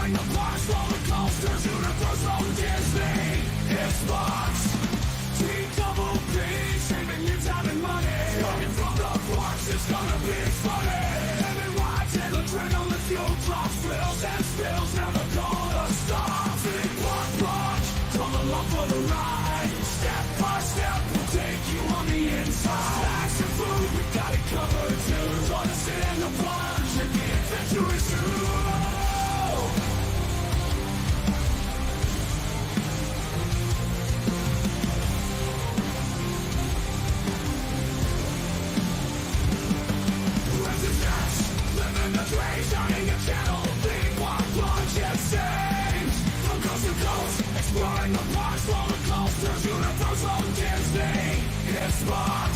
Exploring the parks, roller coasters, Universal, Disney, Xbox, T-double-P, saving you time and money. Coming from the parks, it's gonna be funny. Every rides and adrenaline fuel drops, thrills and spills, never gonna stop. Theme Park Plunge, come along for the ride. Step by step, we'll take you on the inside. Snacks and food, we got it covered too. Join us in the plunge, and the adventure is through. Living the dream, turning a channel. Theme Park Plunge, it seems. From coast to coast, exploring the parks, roller coasters, Universal, Disney, Xbox,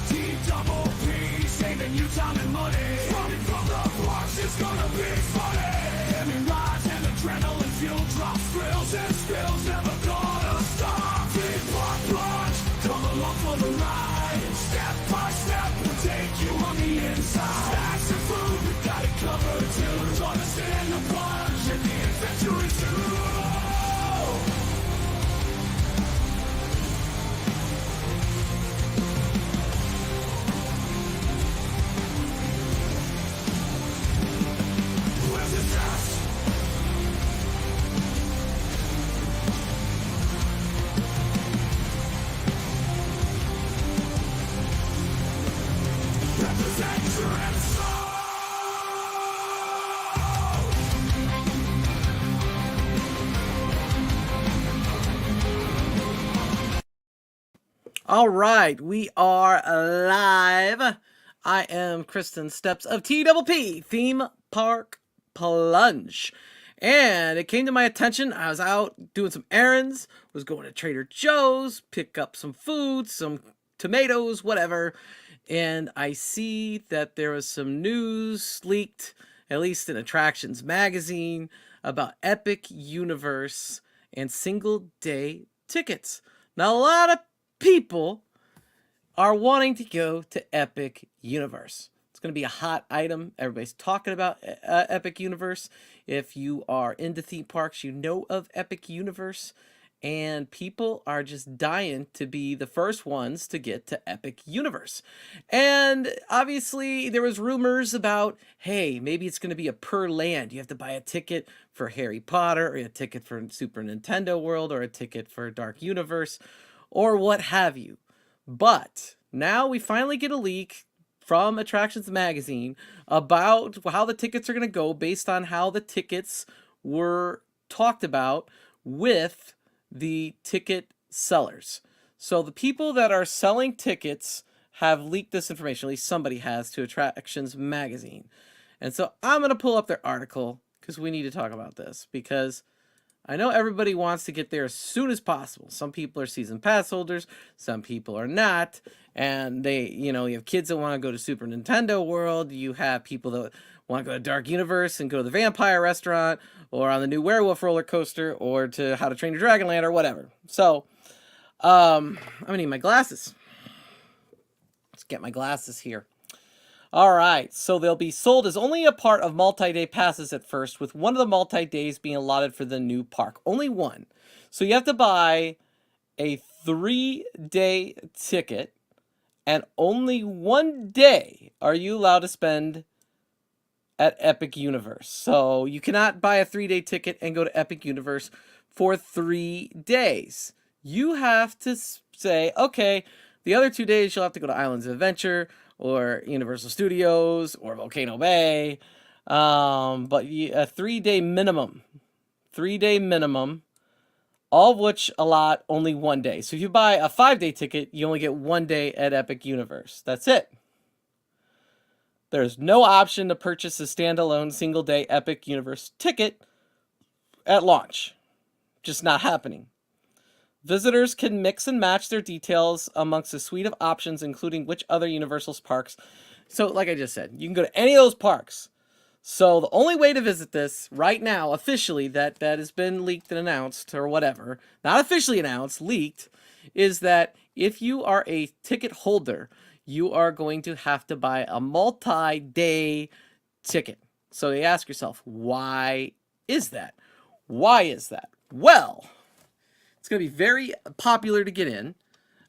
T-double-P, saving you time and money. Running from the parks, it's gonna be funny. Heavy rides and adrenaline fuel drops, thrills and spills, never gonna stop. Theme Park Plunge, come along for the ride. Step by step, we'll take you on the inside. Snacks and food, we got it covered too. Join us in the plunge, and the adventure is through. Resistance. Represent your end soul. All right, we are live. I am Kristen Steps of TPP, Theme Park Plunge. And it came to my attention, I was out doing some errands, was going to Trader Joe's, pick up some food, some tomatoes, whatever. And I see that there was some news leaked, at least in Attractions magazine, about Epic Universe and single day tickets. Now, a lot of people are wanting to go to Epic Universe. It's going to be a hot item. Everybody's talking about Epic Universe. If you are into theme parks, you know of Epic Universe. And people are just dying to be the first ones to get to Epic Universe. And obviously there was rumors about, hey, maybe it's going to be a per land. You have to buy a ticket for Harry Potter, or a ticket for Super Nintendo World, or a ticket for Dark Universe, or what have you. But now we finally get a leak from Attractions magazine about how the tickets are going to go based on how the tickets were talked about with the ticket sellers. So the people that are selling tickets have leaked this information, at least somebody has, to Attractions magazine. And so I'm going to pull up their article because we need to talk about this, because I know everybody wants to get there as soon as possible. Some people are season pass holders, some people are not, and they, you have kids that want to go to Super Nintendo World, you have people that want to go to Dark Universe and go to the Vampire Restaurant, or on the new Werewolf roller coaster, or to How to Train Your Dragon Land, or whatever. So, I'm gonna need my glasses. Let's get my glasses here. All right, so they'll be sold as only a part of multi-day passes at first, with one of the multi-days being allotted for the new park. Only one. So you have to buy a 3-day ticket, and only one day are you allowed to spend at Epic Universe. So you cannot buy a 3-day ticket and go to Epic Universe for 3 days. You have to say, okay, the other 2 days you'll have to go to Islands of Adventure, or Universal Studios, or Volcano Bay, but a 3-day minimum, all of which allot only 1 day. So if you buy a 5-day ticket, you only get 1 day at Epic Universe. That's it. There's no option to purchase a standalone single-day Epic Universe ticket at launch. Just not happening. Visitors can mix and match their details amongst a suite of options, including which other Universal's parks. So, like I just said, you can go to any of those parks. So the only way to visit this right now, officially, that has been leaked and announced, or whatever, not officially announced, leaked, is that if you are a ticket holder, you are going to have to buy a multi-day ticket. So you ask yourself, why is that? Why is that? Well, it's going to be very popular to get in.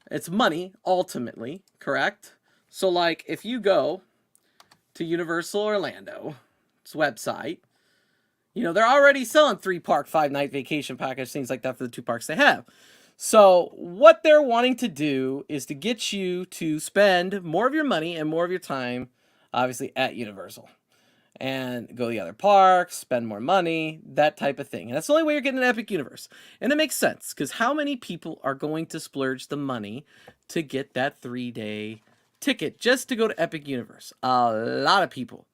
It's money, ultimately, correct? So, like, if you go to Universal Orlando's website, you know, they're already selling 3-park, 5-night vacation package, things like that for the 2 parks they have. So what they're wanting to do is to get you to spend more of your money and more of your time, obviously, at Universal. And go to the other parks, spend more money, that type of thing. And that's the only way you're getting an Epic Universe. And it makes sense, because how many people are going to splurge the money to get that 3-day ticket just to go to Epic Universe? A lot of people.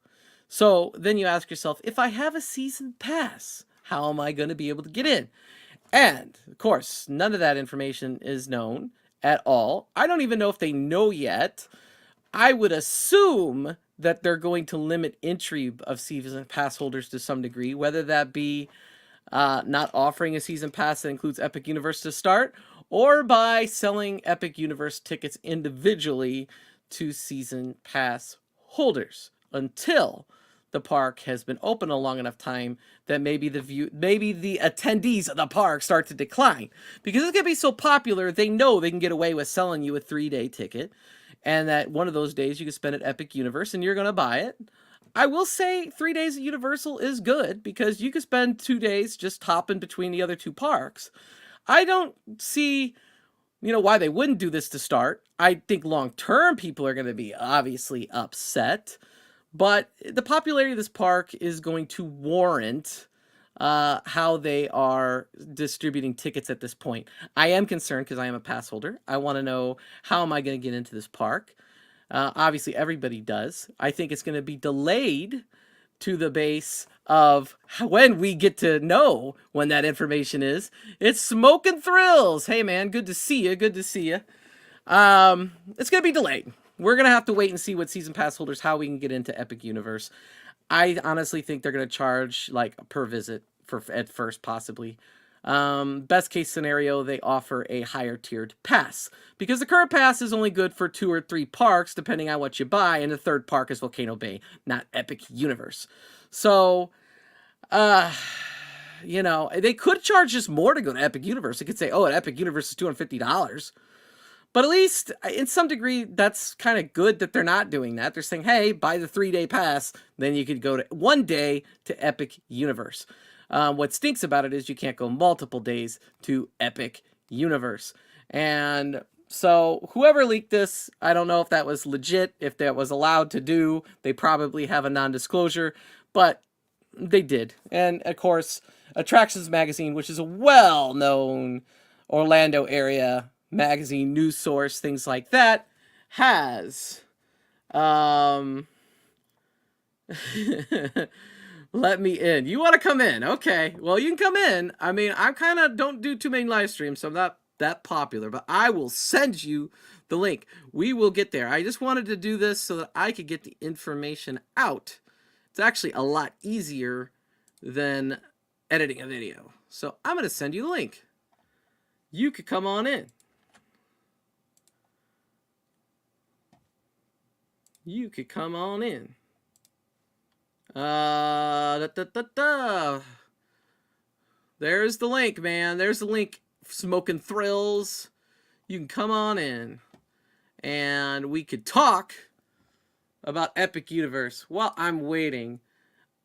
So then you ask yourself, if I have a season pass, how am I going to be able to get in? And, of course, none of that information is known at all. I don't even know if they know yet. I would assume that they're going to limit entry of season pass holders to some degree, whether that be not offering a season pass that includes Epic Universe to start, or by selling Epic Universe tickets individually to season pass holders until the park has been open a long enough time that maybe the attendees of the park start to decline, because it's going to be so popular. They know they can get away with selling you a 3-day ticket, and that one of those days you can spend at Epic Universe and you're going to buy it. I will say 3 days at Universal is good, because you could spend 2 days just hopping between the other 2 parks. I don't see, why they wouldn't do this to start. I think long-term people are going to be obviously upset, but the popularity of this park is going to warrant how they are distributing tickets at this point. I am concerned because I am a pass holder. I want to know, how am I going to get into this park? Obviously, everybody does. I think it's going to be delayed to the base of when we get to know when that information is. It's Smoke and Thrills. Hey, man, good to see you. Good to see you. It's going to be delayed. We're going to have to wait and see what season pass holders, how we can get into Epic Universe. I honestly think they're going to charge like per visit at first, possibly. Best case scenario, they offer a higher tiered pass, because the current pass is only good for 2 or 3 parks, depending on what you buy. And the 3rd park is Volcano Bay, not Epic Universe. So, they could charge us more to go to Epic Universe. They could say, oh, at Epic Universe is $250. But at least, in some degree, that's kind of good that they're not doing that. They're saying, hey, buy the 3-day pass, then you could go to 1 day to Epic Universe. What stinks about it is you can't go multiple days to Epic Universe. And so whoever leaked this, I don't know if that was legit, if that was allowed to do. They probably have a non-disclosure, but they did. And, of course, Attractions Magazine, which is a well-known Orlando area magazine, news source, things like that, has let me in. You want to come in? Okay, well, you can come in. I mean, I kind of don't do too many live streams, so I'm not that popular, but I will send you the link. We will get there. I just wanted to do this so that I could get the information out. It's actually a lot easier than editing a video. So I'm going to send you the link. You could come on in. You could come on in. There's the link, man. There's the link. Smoking Thrills. You can come on in. And we could talk about Epic Universe while I'm waiting.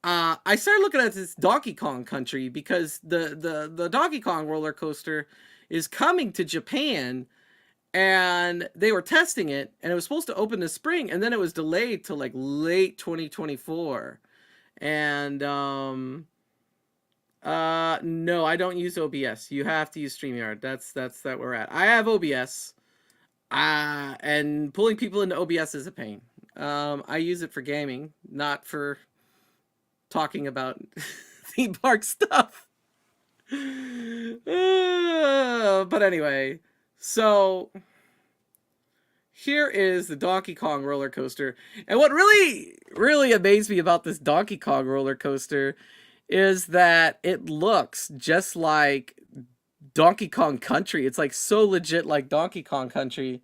I started looking at this Donkey Kong Country because the Donkey Kong roller coaster is coming to Japan. And they were testing it, and it was supposed to open this spring, and then it was delayed to like late 2024. And no, I don't use OBS. You have to use StreamYard. That's where we're at. I have OBS, and pulling people into OBS is a pain. I use it for gaming, not for talking about theme park stuff. But anyway. So, here is the Donkey Kong roller coaster. And what really, really amazed me about this Donkey Kong roller coaster is that it looks just like Donkey Kong Country. It's like so legit like Donkey Kong Country.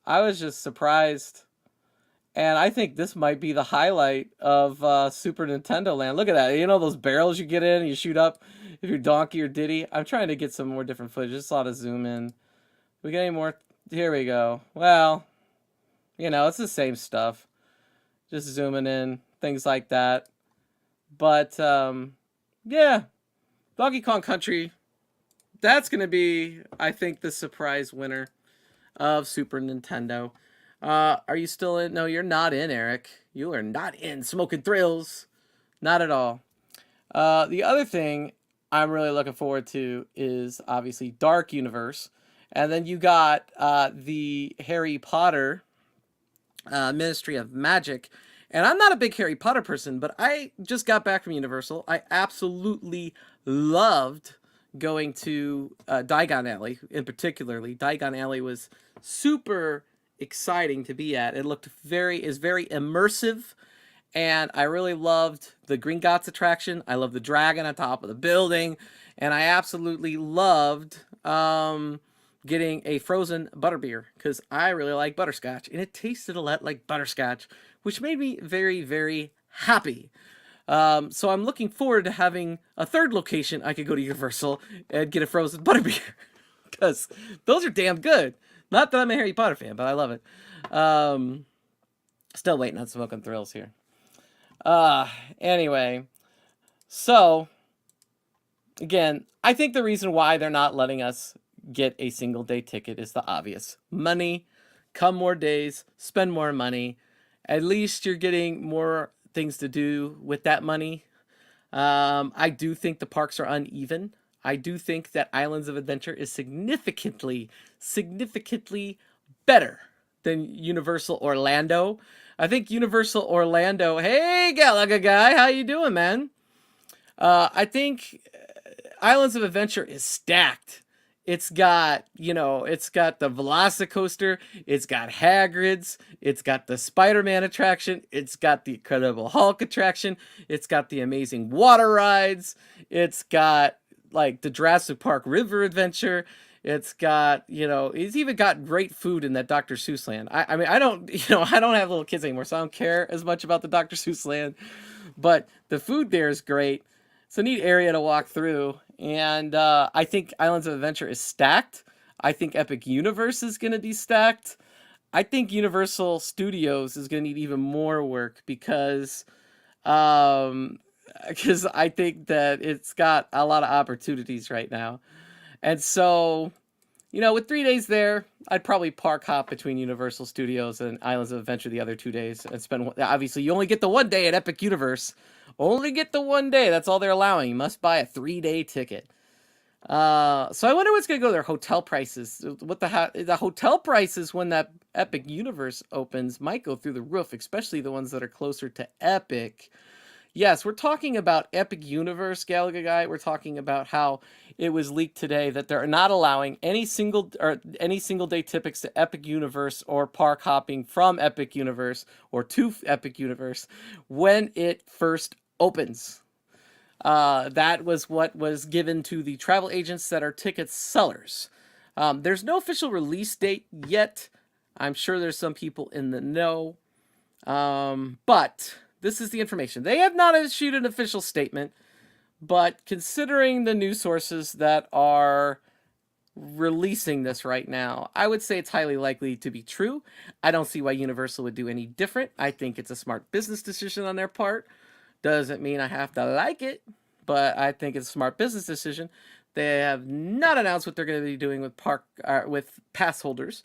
I was just surprised And I think this might be the highlight of Super Nintendo Land. Look at that. You know those barrels you get in and you shoot up if you're Donkey or Diddy? I'm trying to get some more different footage. Just a lot of zoom in. We get any more? Here we go. Well, it's the same stuff. Just zooming in, things like that. But, yeah. Donkey Kong Country, that's going to be, I think, the surprise winner of Super Nintendo. Are you still in? No, you're not in, Eric. You are not in Smoking Thrills. Not at all. The other thing I'm really looking forward to is obviously Dark Universe. And then you got the Harry Potter Ministry of Magic. And I'm not a big Harry Potter person, but I just got back from Universal. I absolutely loved going to Diagon Alley, in particularly. Diagon Alley was super exciting to be at. It looked very immersive, and I really loved the Gringotts attraction. I loved the dragon on top of the building, and I absolutely loved getting a frozen butterbeer because I really like butterscotch, and it tasted a lot like butterscotch, which made me very, very happy. So I'm looking forward to having a third location I could go to Universal and get a frozen butterbeer because those are damn good. Not that I'm a Harry Potter fan, but I love it. Still waiting on Smoking Thrills here. Anyway, so again, I think the reason why they're not letting us get a single day ticket is the obvious. Money, come more days, spend more money. At least you're getting more things to do with that money. I do think the parks are uneven. I do think that Islands of Adventure is significantly better than Universal Orlando. I think Universal Orlando, hey Galaga guy, how you doing, man? I think Islands of Adventure is stacked. It's got the Velocicoaster, it's got Hagrid's, it's got the Spider-Man attraction, it's got the Incredible Hulk attraction, it's got the amazing water rides, it's got like the Jurassic Park River Adventure, it's got, it's even got great food in that Dr. Seuss land. I mean, I don't have little kids anymore, so I don't care as much about the Dr. Seuss land, but the food there is great. It's a neat area to walk through, and I think Islands of Adventure is stacked. I think Epic Universe is going to be stacked. I think Universal Studios is going to need even more work because I think that it's got a lot of opportunities right now. And so, with 3 days there, I'd probably park hop between Universal Studios and Islands of Adventure the other 2 days and spend, obviously, you only get the 1 day at Epic Universe. Only get the 1 day. That's all they're allowing. You must buy a 3-day ticket. So I wonder what's going to go there. Hotel prices. What the hotel prices when that Epic Universe opens might go through the roof, especially the ones that are closer to Epic. Yes, we're talking about Epic Universe, Galaga Guy. We're talking about how it was leaked today that they're not allowing any single day tickets to Epic Universe or park hopping from Epic Universe or to Epic Universe when it first opens. That was what was given to the travel agents that are ticket sellers. There's no official release date yet. I'm sure there's some people in the know. But this is the information. They have not issued an official statement, but considering the news sources that are releasing this right now, I would say it's highly likely to be true. I don't see why Universal would do any different. I think it's a smart business decision on their part. Doesn't mean I have to like it, but I think it's a smart business decision. They have not announced what they're going to be doing with pass holders.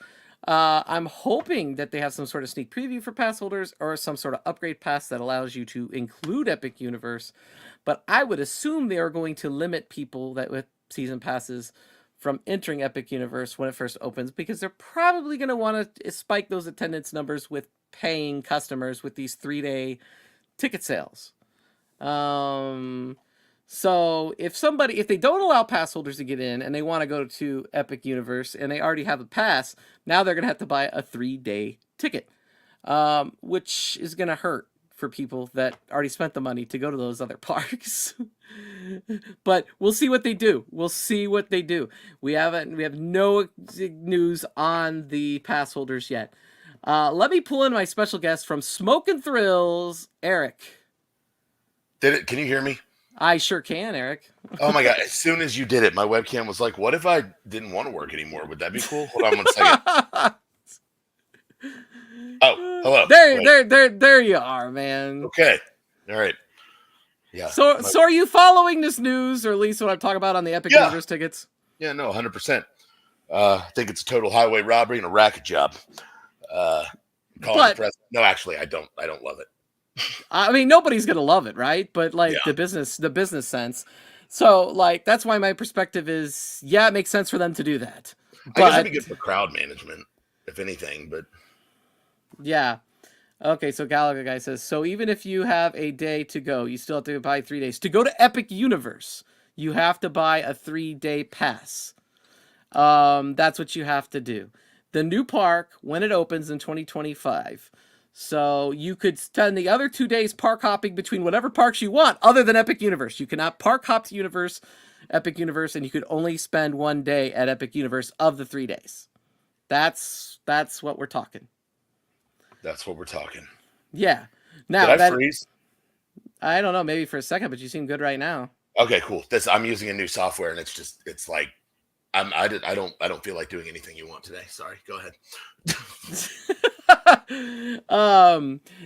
I'm hoping that they have some sort of sneak preview for pass holders or some sort of upgrade pass that allows you to include Epic Universe. But I would assume they are going to limit people that with season passes from entering Epic Universe when it first opens, because they're probably going to want to spike those attendance numbers with paying customers with these 3-day ticket sales. So if they don't allow pass holders to get in and they want to go to Epic Universe and they already have a pass, now they're going to have to buy a 3-day ticket, which is going to hurt for people that already spent the money to go to those other parks. But we'll see what they do. We have no news on the pass holders yet. Let me pull in my special guest from Smokin' Thrills, Eric. Did it? Can you hear me? I sure can, Eric. Oh my God. As soon as you did it, my webcam was like, what if I didn't want to work anymore? Would that be cool? Hold on 1 second. Oh, hello. There you are, man. Okay. All right. Yeah. So are you following this news, or at least what I'm talking about on the Epic Universe tickets? Yeah, no, 100%. I think it's a total highway robbery and a racket job. No, actually, I don't love it. I mean, nobody's gonna love it, right? But like the business sense. So like that's why my perspective is, it makes sense for them to do that. I guess it'd be good for crowd management, if anything. But yeah. Okay, so Gallagher guy says, so even if you have a day to go, you still have to buy 3 days. To go to Epic Universe, you have to buy a 3-day pass. That's what you have to do. The new park, when it opens in 2025, so you could spend the other 2 days park hopping between whatever parks you want, other than Epic Universe. You cannot park hop to Epic Universe, and you could only spend 1 day at Epic Universe of the 3 days. That's what we're talking. That's what we're talking. Yeah. Now, did I freeze? I don't know, maybe for a second, but you seem good right now. Okay, cool. I'm using a new software, and it's like I don't feel like doing anything you want today. Sorry. Go ahead.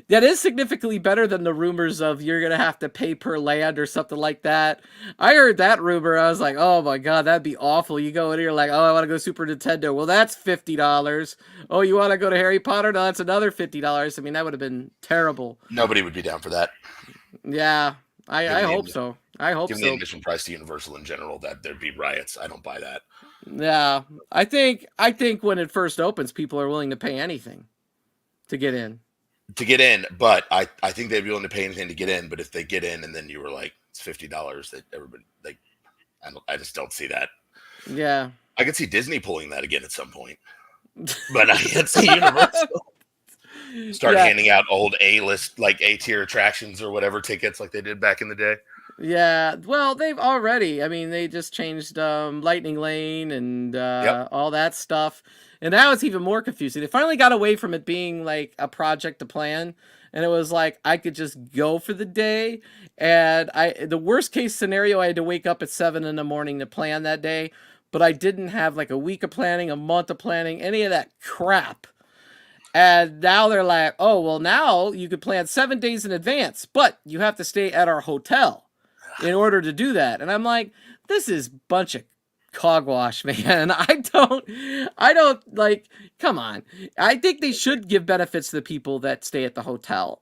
That is significantly better than the rumors of you're gonna have to pay per land or something like that. I heard that rumor. I was like, oh my God, that'd be awful. You go in here like, oh, I want to go Super Nintendo. Well, that's $50. Oh, you want to go to Harry Potter? No, that's another $50. I mean, that would have been terrible. Nobody would be down for that. Yeah, I hope so. I hope so. Given the admission price to Universal in general, that there'd be riots. I don't buy that. Yeah, I think when it first opens, people are willing to pay anything to get in. But I think they'd be willing to pay anything to get in. But if they get in and then you were like, it's $50, that everybody I just don't see that. Yeah, I could see Disney pulling that again at some point, but I can't see Universal start handing out old A-list, like A-tier attractions or whatever tickets like they did back in the day. Yeah, well, they've already. I mean, they just changed Lightning Lane and all that stuff. And now it's even more confusing. They finally got away from it being like a project to plan. And it was like, I could just go for the day. And the worst case scenario, I had to wake up at 7 in the morning to plan that day. But I didn't have like a week of planning, a month of planning, any of that crap. And now they're like, oh, well, now you could plan 7 days in advance, but you have to stay at our hotel in order to do that. And I'm like, this is a bunch of cogwash, man. I don't like, come on. I think they should give benefits to the people that stay at the hotel.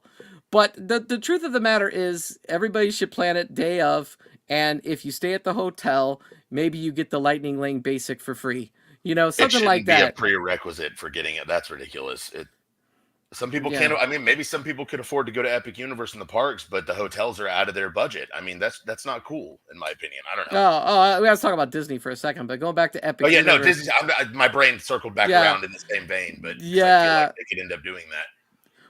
But the truth of the matter is everybody should plan it day of. And if you stay at the hotel, maybe you get the Lightning Lane Basic for free. You know, something like that. It shouldn't be a prerequisite for getting it. That's ridiculous. Some people can't. I mean, maybe some people could afford to go to Epic Universe in the parks, but the hotels are out of their budget. I mean, that's not cool, in my opinion. I don't know. We got to talk about Disney for a second, but going back to Epic. Oh yeah, Universe, no, Disney. My brain circled back around in the same vein, but yeah, I feel like they could end up doing that.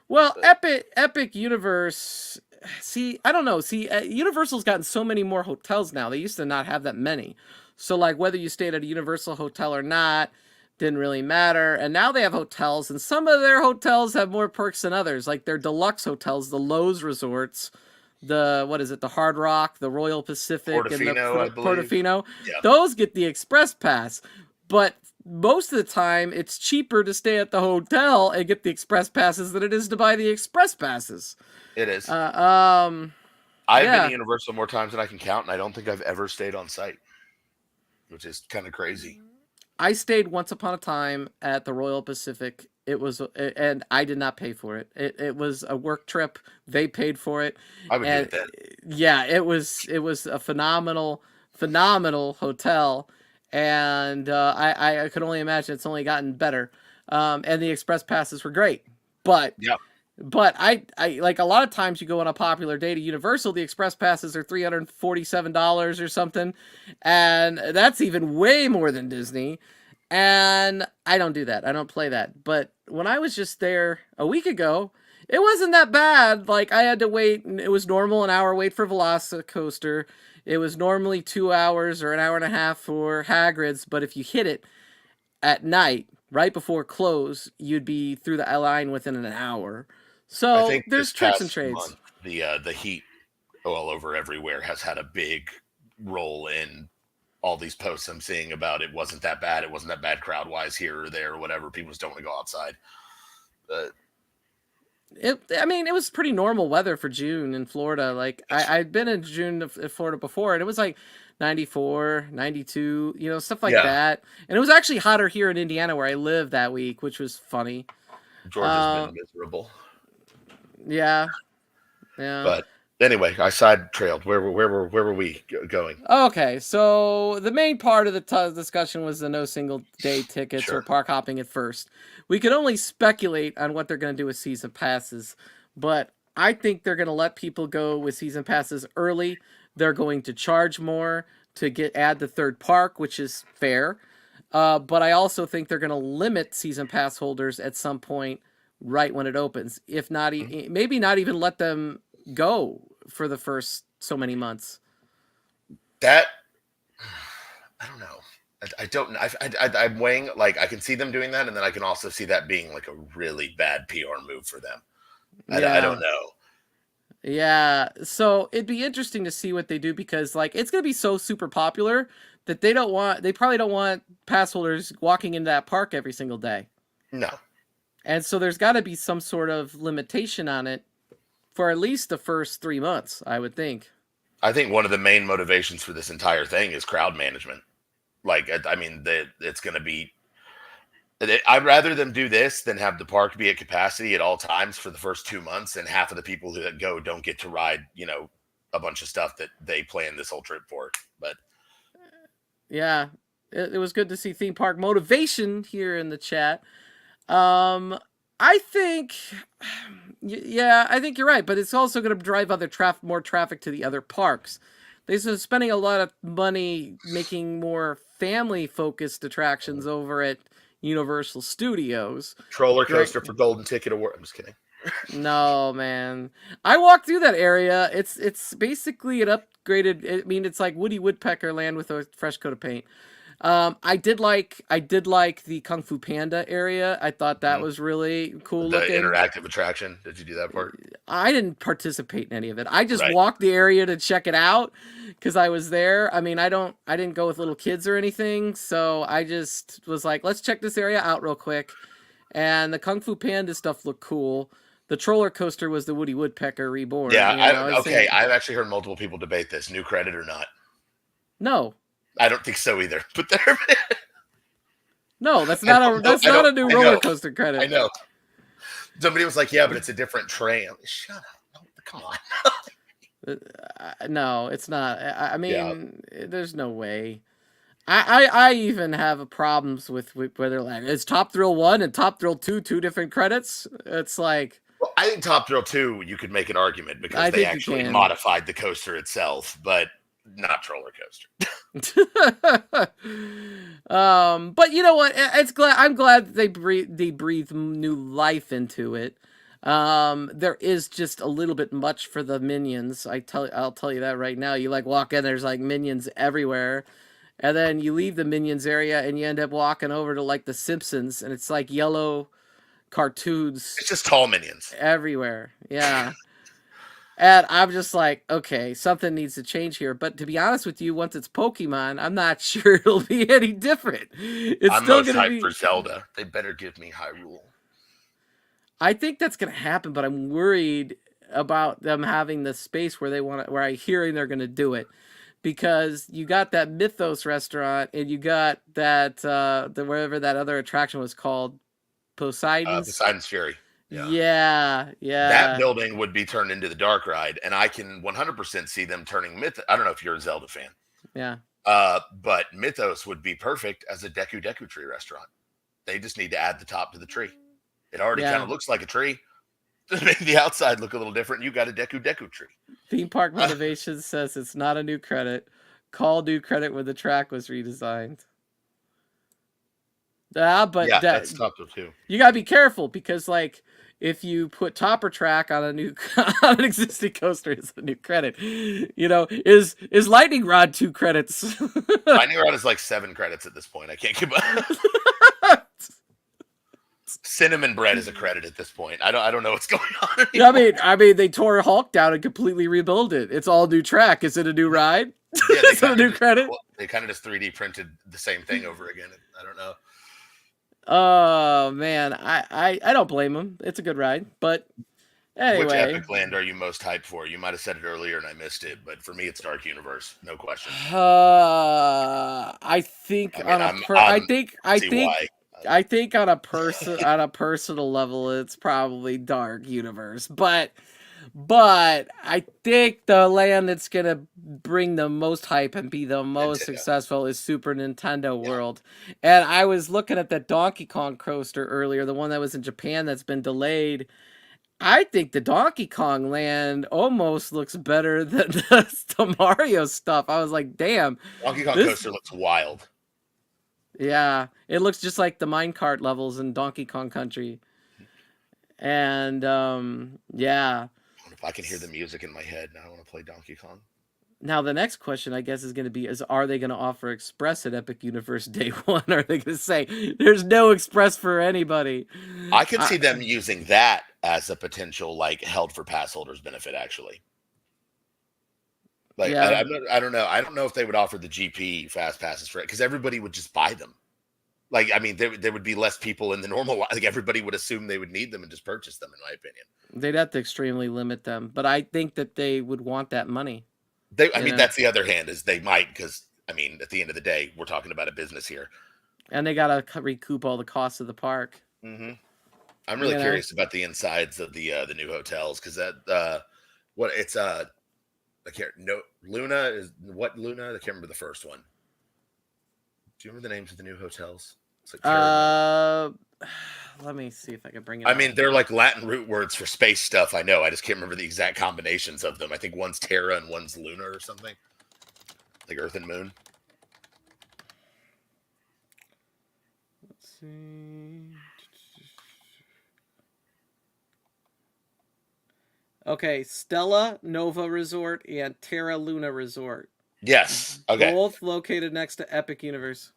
Well, Epic Universe. See, I don't know. See, Universal's gotten so many more hotels now. They used to not have that many. So, like, whether you stayed at a Universal hotel or not didn't really matter. And now they have hotels, and some of their hotels have more perks than others. Like their deluxe hotels, the Lowe's resorts, the Hard Rock, the Royal Pacific, Portofino, and the Portofino. Yeah. Those get the Express Pass. But most of the time, it's cheaper to stay at the hotel and get the Express Passes than it is to buy the Express Passes. It is. I've been to Universal more times than I can count, and I don't think I've ever stayed on site, which is kind of crazy. I stayed once upon a time at the Royal Pacific. And I did not pay for it. It was a work trip. They paid for it. I would get that. Yeah, it was a phenomenal hotel, and I could only imagine it's only gotten better. And the Express Passes were great, but I like a lot of times you go on a popular day to Universal, the Express Passes are $347 or something, and that's even way more than Disney. And I don't do that. I don't play that. But when I was just there a week ago, it wasn't that bad. Like I had to wait, and it was normal an hour wait for Velocicoaster. It was normally 2 hours or an hour and a half for Hagrid's, but if you hit it at night, right before close, you'd be through the line within an hour. I So think there's this tricks and past trades. month, the heat all over everywhere has had a big role in all these posts I'm seeing about it wasn't that bad. It wasn't that bad crowd wise here or there or whatever. People just don't want to go outside. I mean, it was pretty normal weather for June in Florida. Like I'd been in June in Florida before, and it was like 94, 92, stuff like Yeah. that. And it was actually hotter here in Indiana where I live that week, which was funny. Georgia's been miserable. Yeah. Yeah. But anyway, I side trailed. Where were we going? Okay, so the main part of the discussion was the no single day tickets Sure. or park hopping at first. We could only speculate on what they're going to do with season passes, but I think they're going to let people go with season passes early. They're going to charge more to add the third park, which is fair. But I also think they're going to limit season pass holders at some point right when it opens. If not, maybe not even let them go for the first so many months. That I don't know. I don't. I'm weighing, like, I can see them doing that, and then I can also see that being like a really bad PR move for them. I don't know. Yeah, so it'd be interesting to see what they do because, like, it's gonna be so super popular that they probably don't want pass holders walking into that park every single day. No. And so there's got to be some sort of limitation on it for at least the first 3 months, I would think. I think one of the main motivations for this entire thing is crowd management. Like, I mean, it's going to be. I'd rather them do this than have the park be at capacity at all times for the first 2 months, and half of the people that go don't get to ride, a bunch of stuff that they plan this whole trip for. But yeah, it was good to see theme park motivation here in the chat. I think, I think you're right, but it's also going to drive more traffic to the other parks. They're spending a lot of money making more family-focused attractions over at Universal Studios. Roller coaster for Golden Ticket Award. I'm just kidding. No, man. I walked through that area. It's basically an upgraded. I mean, it's like Woody Woodpecker Land with a fresh coat of paint. I did like the Kung Fu Panda area. I thought that was really cool. The looking. Interactive attraction. Did you do that part? I didn't participate in any of it. I just walked the area to check it out because I was there. I mean, I didn't go with little kids or anything, so I just was like, let's check this area out real quick. And the Kung Fu Panda stuff looked cool. The roller coaster was the Woody Woodpecker Reborn. Yeah, I've actually heard multiple people debate this, new credit or not. No. I don't think so either. But no, that's not a new roller coaster credit. I know. Somebody was like, "Yeah, but it's a different train." Shut up! No, come on. No, it's not. I mean, there's no way. I even have problems with whether like is Top Thrill 1 and Top Thrill 2 two different credits. It's like. Well, I think Top Thrill 2 you could make an argument because they actually modified the coaster itself, but not roller coaster. But you know what? I'm glad they breathe new life into it. There is just a little bit much for the minions. I'll tell you that right now. You like walk in, there's like minions everywhere, and then you leave the minions area and you end up walking over to like the Simpsons, and it's like yellow cartoons. It's just tall minions everywhere. Yeah. And I'm just like, okay, something needs to change here. But to be honest with you, once it's Pokemon, I'm not sure it'll be any different. I'm still most hyped for Zelda. They better give me Hyrule. I think that's going to happen, but I'm worried about them having the space where where I'm hearing they're going to do it. Because you got that Mythos restaurant, and you got that wherever that other attraction was called, Poseidon's Fury. Yeah. That building would be turned into the dark ride, and I can 100% see them turning I don't know if you're a Zelda fan. Yeah. But Mythos would be perfect as a Deku Tree restaurant. They just need to add the top to the tree. It already kind of looks like a tree. Just make the outside look a little different. You got a Deku Tree. Theme Park Motivation says it's not a new credit. Call new credit when the track was redesigned. But that's Top Thrill 2. You gotta be careful because, like, if you put Topper Track on on an existing coaster, it's a new credit. Is Lightning Rod 2 credits? Lightning Rod is like 7 credits at this point. I can't keep up. Cinnamon bread is a credit at this point. I don't know what's going on Yeah, anymore. I mean, they tore Hulk down and completely rebuilt it. It's all new track. Is it a new ride? Yeah, Is it a new credit? They kind of just 3D printed the same thing over again. I don't know. Oh man, I don't blame them. It's a good ride, but anyway. Which Epic Land are you most hyped for? You might have said it earlier and I missed it, but for me, it's Dark Universe, no question. I think I think on a personal level, it's probably Dark Universe, but I think the land that's gonna bring the most hype and be the most successful is Super Nintendo World. And I was looking at that Donkey Kong coaster earlier, the one that was in Japan that's been delayed. I think the Donkey Kong land almost looks better than the Mario stuff. I was like, damn. Donkey Kong coaster looks wild. Yeah, it looks just like the minecart levels in Donkey Kong Country. And yeah. If I can hear the music in my head, now I want to play Donkey Kong. Now the next question, I guess, is going to be: are they going to offer Express at Epic Universe Day 1? Or are they going to say there's no Express for anybody? I could see them using that as a potential, like, held for pass holders benefit. Actually, like, Yeah. I don't know. I don't know if they would offer the GP fast passes for it because everybody would just buy them. Like, I mean, there would be less people in the normal. Like, everybody would assume they would need them and just purchase them. In my opinion, they'd have to extremely limit them, but I think that they would want that money. I mean, that's the other hand is they might, because I mean, at the end of the day, we're talking about a business here, and they got to recoup all the costs of the park. Mm-hmm. I'm really curious about the insides of the new hotels because that what it's I can't Luna is what Luna? I can't remember the first one. Do you remember the names of the new hotels? It's like let me see if I can bring it. I mean, they're like Latin root words for space stuff. I know. I just can't remember the exact combinations of them. I think one's Terra and one's Luna or something, like Earth and Moon. Let's see. Okay, Stella Nova Resort and Terra Luna Resort. Yes. Okay. Both located next to Epic Universe.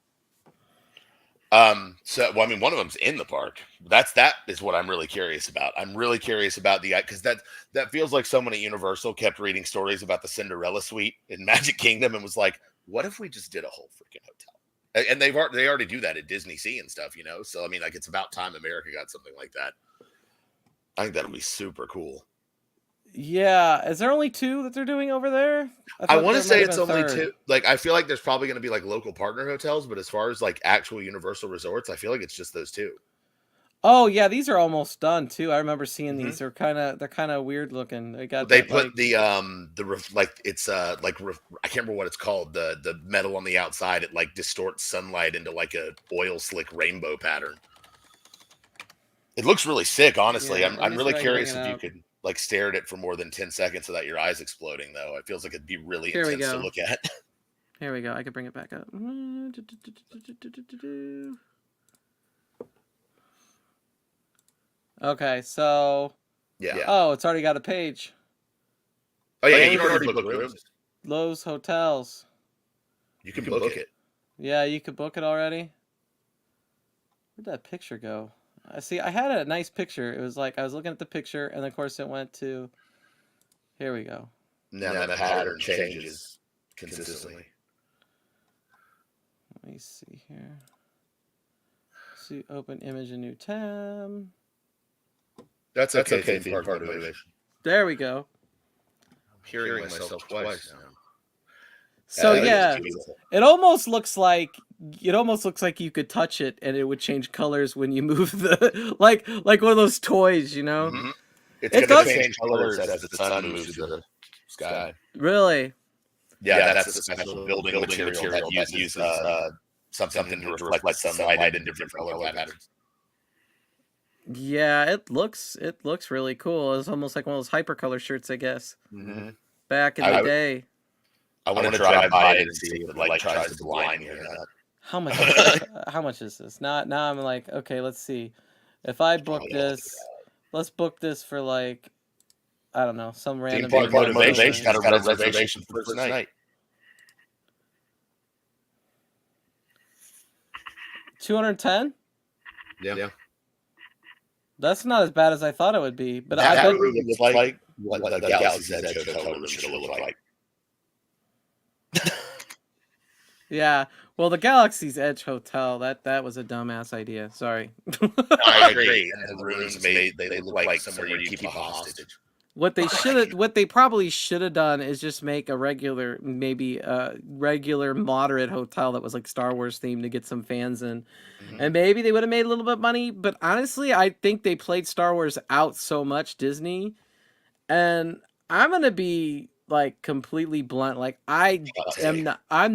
So, well, I mean, one of them's in the park. That is what I'm really curious about. I'm really curious about because that feels like someone at Universal kept reading stories about the Cinderella suite in Magic Kingdom and was like, what if we just did a whole freaking hotel? And they already do that at Disney Sea and stuff, you know? So, I mean, like, it's about time America got something like that. I think that'll be super cool. Yeah. Is there only 2 that they're doing over there? I want to say it's only 2. Like, I feel like there's probably going to be like local partner hotels, but as far as like actual Universal resorts, I feel like it's just those 2. Oh yeah, these are almost done too. I remember seeing these. They're kind of weird looking. They put like, it's I can't remember what it's called. The metal on the outside, it like distorts sunlight into like a oil slick rainbow pattern. It looks really sick, honestly. Yeah, I'm really curious if you could like stare at it for more than 10 seconds without your eyes exploding, though. It feels like it'd be really intense to look at. Here we go. I can bring it back up. Okay, so yeah. Oh, it's already got a page. Oh yeah, you can already book rooms. Lowe's Hotels. You can book it. Yeah, you could book it already. Where'd that picture go? I see. I had a nice picture. It was like I was looking at the picture, and of course it went to. Here we go. Now that pattern changes consistently. Let me see here. See, open image, a new tab. That's okay. Theme Park motivation. There we go. I'm hearing myself twice now. So yeah, it almost looks like you could touch it and it would change colors when you move the like one of those toys, you know. Mm-hmm. It's going to change colors as the sun moves through the sky. Really? Yeah, that's a special building material that uses something to reflect sunlight in different color patterns. Yeah, it looks really cool. It's almost like one of those hypercolor shirts, I guess. Mm-hmm. Back in the day. I want to drive by it and see if it like tries to blind me or not. How much? How much is this? Now I'm like, okay, let's see. If I book this, let's book this for like, I don't know, some random. Theme Park motivation. Got a reservation for first night. $210? Yeah. That's not as bad as I thought it would be. But That I really looks like what the Galaxy's Edge Hotel room should look like. yeah. Well, the Galaxy's Edge Hotel, that was a dumbass idea. Sorry. I agree. And the rooms they look like somewhere you keep a hostage. What they probably should have done is just make a regular, maybe a regular moderate hotel that was like Star Wars themed to get some fans in. And maybe they would have made a little bit of money. But honestly, I think they played Star Wars out so much, Disney. And I'm going to be like completely blunt. Like I'm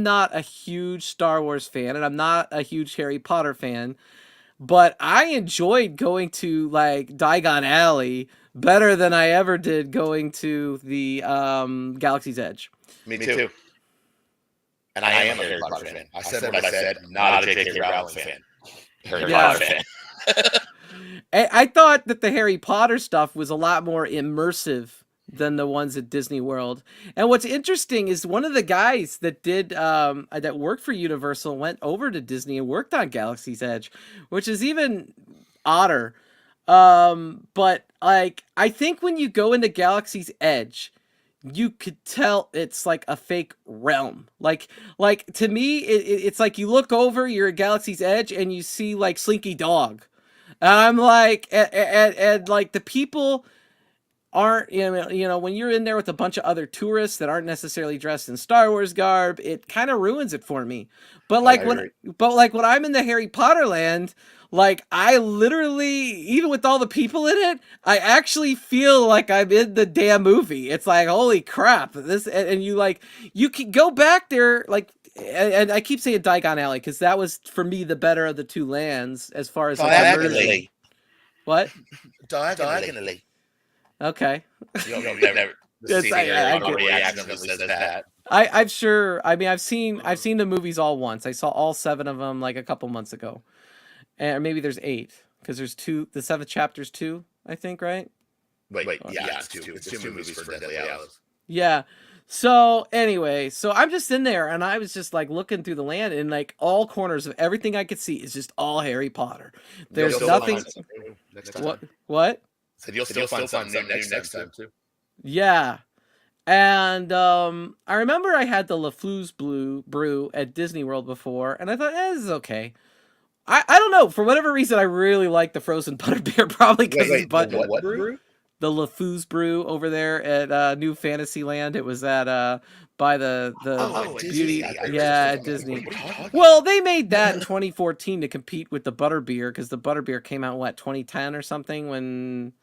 not a huge Star Wars fan, and I'm not a huge Harry Potter fan. But I enjoyed going to like Diagon Alley better than I ever did going to the Galaxy's Edge. Me too. And I am a Harry Potter fan. I said what I said. Not a J.K. Rowling fan. Harry Potter fan. I thought that the Harry Potter stuff was a lot more immersive than the ones at Disney World. And what's interesting is one of the guys that did that worked for Universal went over to Disney and worked on Galaxy's Edge, which is even odder. But like I think when you go into Galaxy's Edge, you could tell it's like a fake realm. Like to me, it's like you look over, you're at Galaxy's Edge, and you see like Slinky Dog. And I'm like, and like the people aren't, you know, when you're in there with a bunch of other tourists that aren't necessarily dressed in Star Wars garb, it kind of ruins it for me. But like when I'm in the Harry Potter land, like I literally, even with all the people in it, I actually feel like I'm in the damn movie. It's like, holy crap, this, and you like, you can go back there, like, and I keep saying Diagon Alley because that was for me the better of the two lands as far as Diagonally. What? Diagonally. Okay. Never Yes, I've sure. I mean, I've seen the movies all once. I saw all 7 of them like a couple months ago, and maybe there's 8 because there's 2. The 7th chapter's 2, I think, right? Wait, yeah, it's 2. It's 2 movies for Deathly Hallows. Yeah. So anyway, so I'm just in there, and I was just like looking through the land, and like all corners of everything I could see is just all Harry Potter. There's nothing. What? So you'll still find something new next time too. Yeah. And I remember I had the LaFlou's brew at Disney World before, and I thought, this is okay. I don't know. For whatever reason, I really like the frozen butterbeer, probably because it's what brew? The LaFlou's brew over there at New Fantasyland. It was at by the beauty, at Disney. Well, they made that in 2014 to compete with the butterbeer because the butterbeer came out 2010 or something when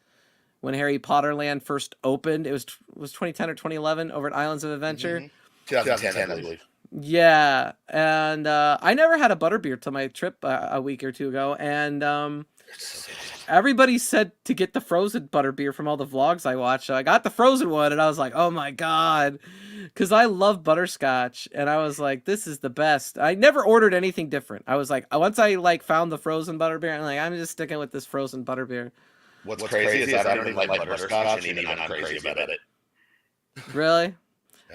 Harry Potter Land first opened. It was 2010 or 2011 over at Islands of Adventure. 2010, I believe. Yeah, and I never had a butterbeer till my trip a week or two ago, and everybody said to get the frozen butterbeer from all the vlogs I watched. So I got the frozen one, and I was like, oh my god, because I love butterscotch, and I was like, this is the best. I never ordered anything different. I was like, once I like found the frozen butterbeer, I'm just sticking with this frozen butterbeer. What's crazy is I don't even like butterscotch, and even I'm crazy about it. Really?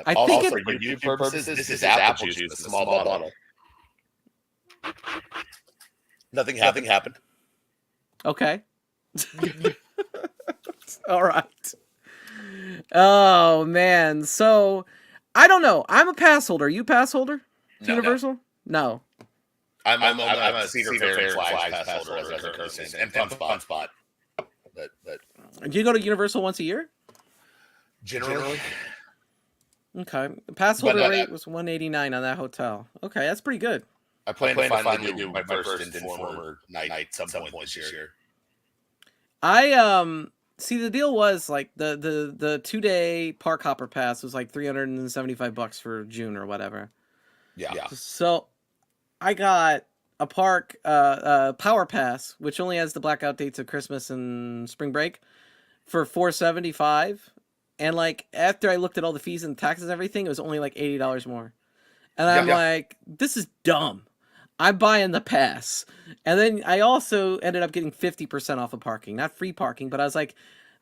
I think for YouTube purposes, this is apple juice, a small bottle. Nothing happened. Okay. All right. Oh man. So I don't know. I'm a pass holder. Are you a pass holder? No, Universal? No. I'm a Cedar Fair Flags pass holder as a person, and Fun Spot. But Do you go to Universal once a year? Generally. Okay. Pass holder rate was $189 on that hotel. Okay, that's pretty good. I plan to finally do my first Informer night some point this year. I see the deal was like the 2-day park hopper pass was like $375 for June or whatever. Yeah. So I got a park power pass, which only has the blackout dates of Christmas and spring break, for $475. And like after I looked at all the fees and taxes and everything, it was only like $80 more. And I'm like, this is dumb. I'm buying the pass. And then I also ended up getting 50% off of parking, not free parking, but I was like,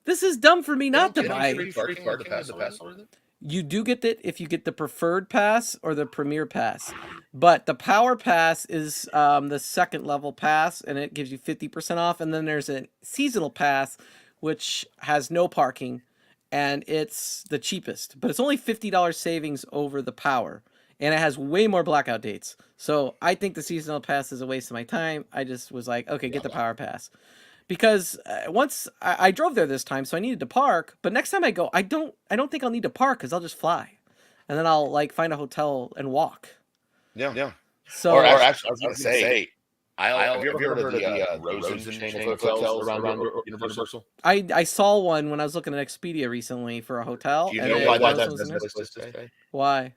this is dumb for me not to buy. Free parking the pass holder? You do get it if you get the preferred pass or the premier pass, but the power pass is the second level pass, and it gives you 50% off. And then there's a seasonal pass, which has no parking, and it's the cheapest, but it's only $50 savings over the power, and it has way more blackout dates. So I think the seasonal pass is a waste of my time. I just was like, okay, get the power pass. Because once I drove there this time, so I needed to park. But next time I go, I don't think I'll need to park because I'll just fly, and then I'll like find a hotel and walk. Yeah. So, or actually, I was going to say, have you ever heard of the Rosen chain of hotels around Universal? I saw one when I was looking at Expedia recently for a hotel. Do you know why that's listed? Why?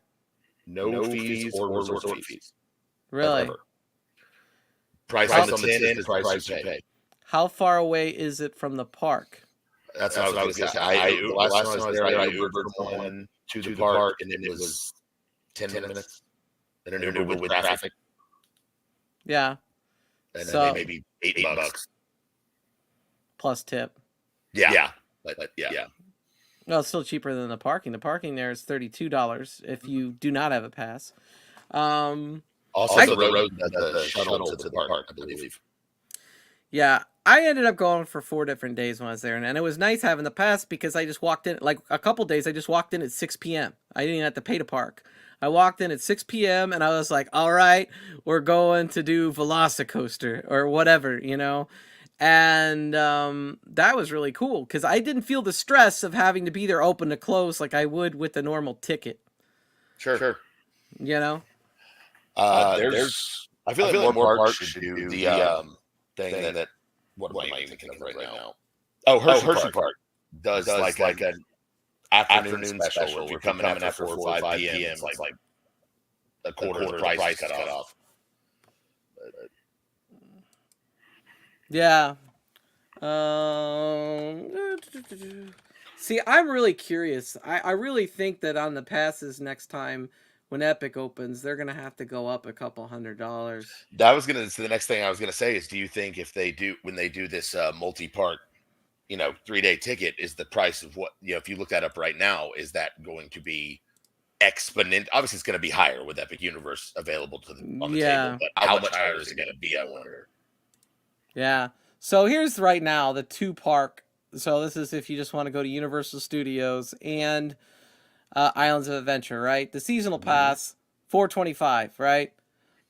No fees or resort fees. Really? Ever. Price on the tin is price you pay. How far away is it from the park? That's what I was going to say. The last time I was there, I Ubered from one to the park, and it was 10 minutes. And an Uber with traffic. Yeah. And then maybe $8 plus tip. Yeah. Yeah. No, it's still cheaper than the parking. The parking there is $32 if you do not have a pass. Also, the road the shuttle to the park, I believe. Yeah, I ended up going for 4 different days when I was there, and it was nice having the pass because I just walked in, like a couple days, I just walked in at 6 p.m. I didn't even have to pay to park. I walked in at 6 p.m. and I was like, all right, we're going to do Velocicoaster or whatever, you know? And that was really cool because I didn't feel the stress of having to be there open to close like I would with a normal ticket. Sure. You know? I feel like more parks should do the thing that what am I even thinking of right now? Oh, Hershey Park does like an afternoon special. If you're coming in after 4 or 5 p.m., it's like a quarter of the price cut off. Yeah. See, I'm really curious. I really think that on the passes next time when Epic opens, they're gonna have to go up a couple $100. The next thing I was gonna say is, do you think when they do this multi-park, 3-day ticket, is the price of what if you look that up right now, is that going to be exponent? Obviously, it's going to be higher with Epic Universe available on the table, but how much higher is it going to be? I wonder. Yeah. So here's right now the 2-park. So this is if you just want to go to Universal Studios and Islands of Adventure, right? The seasonal pass, $425, right?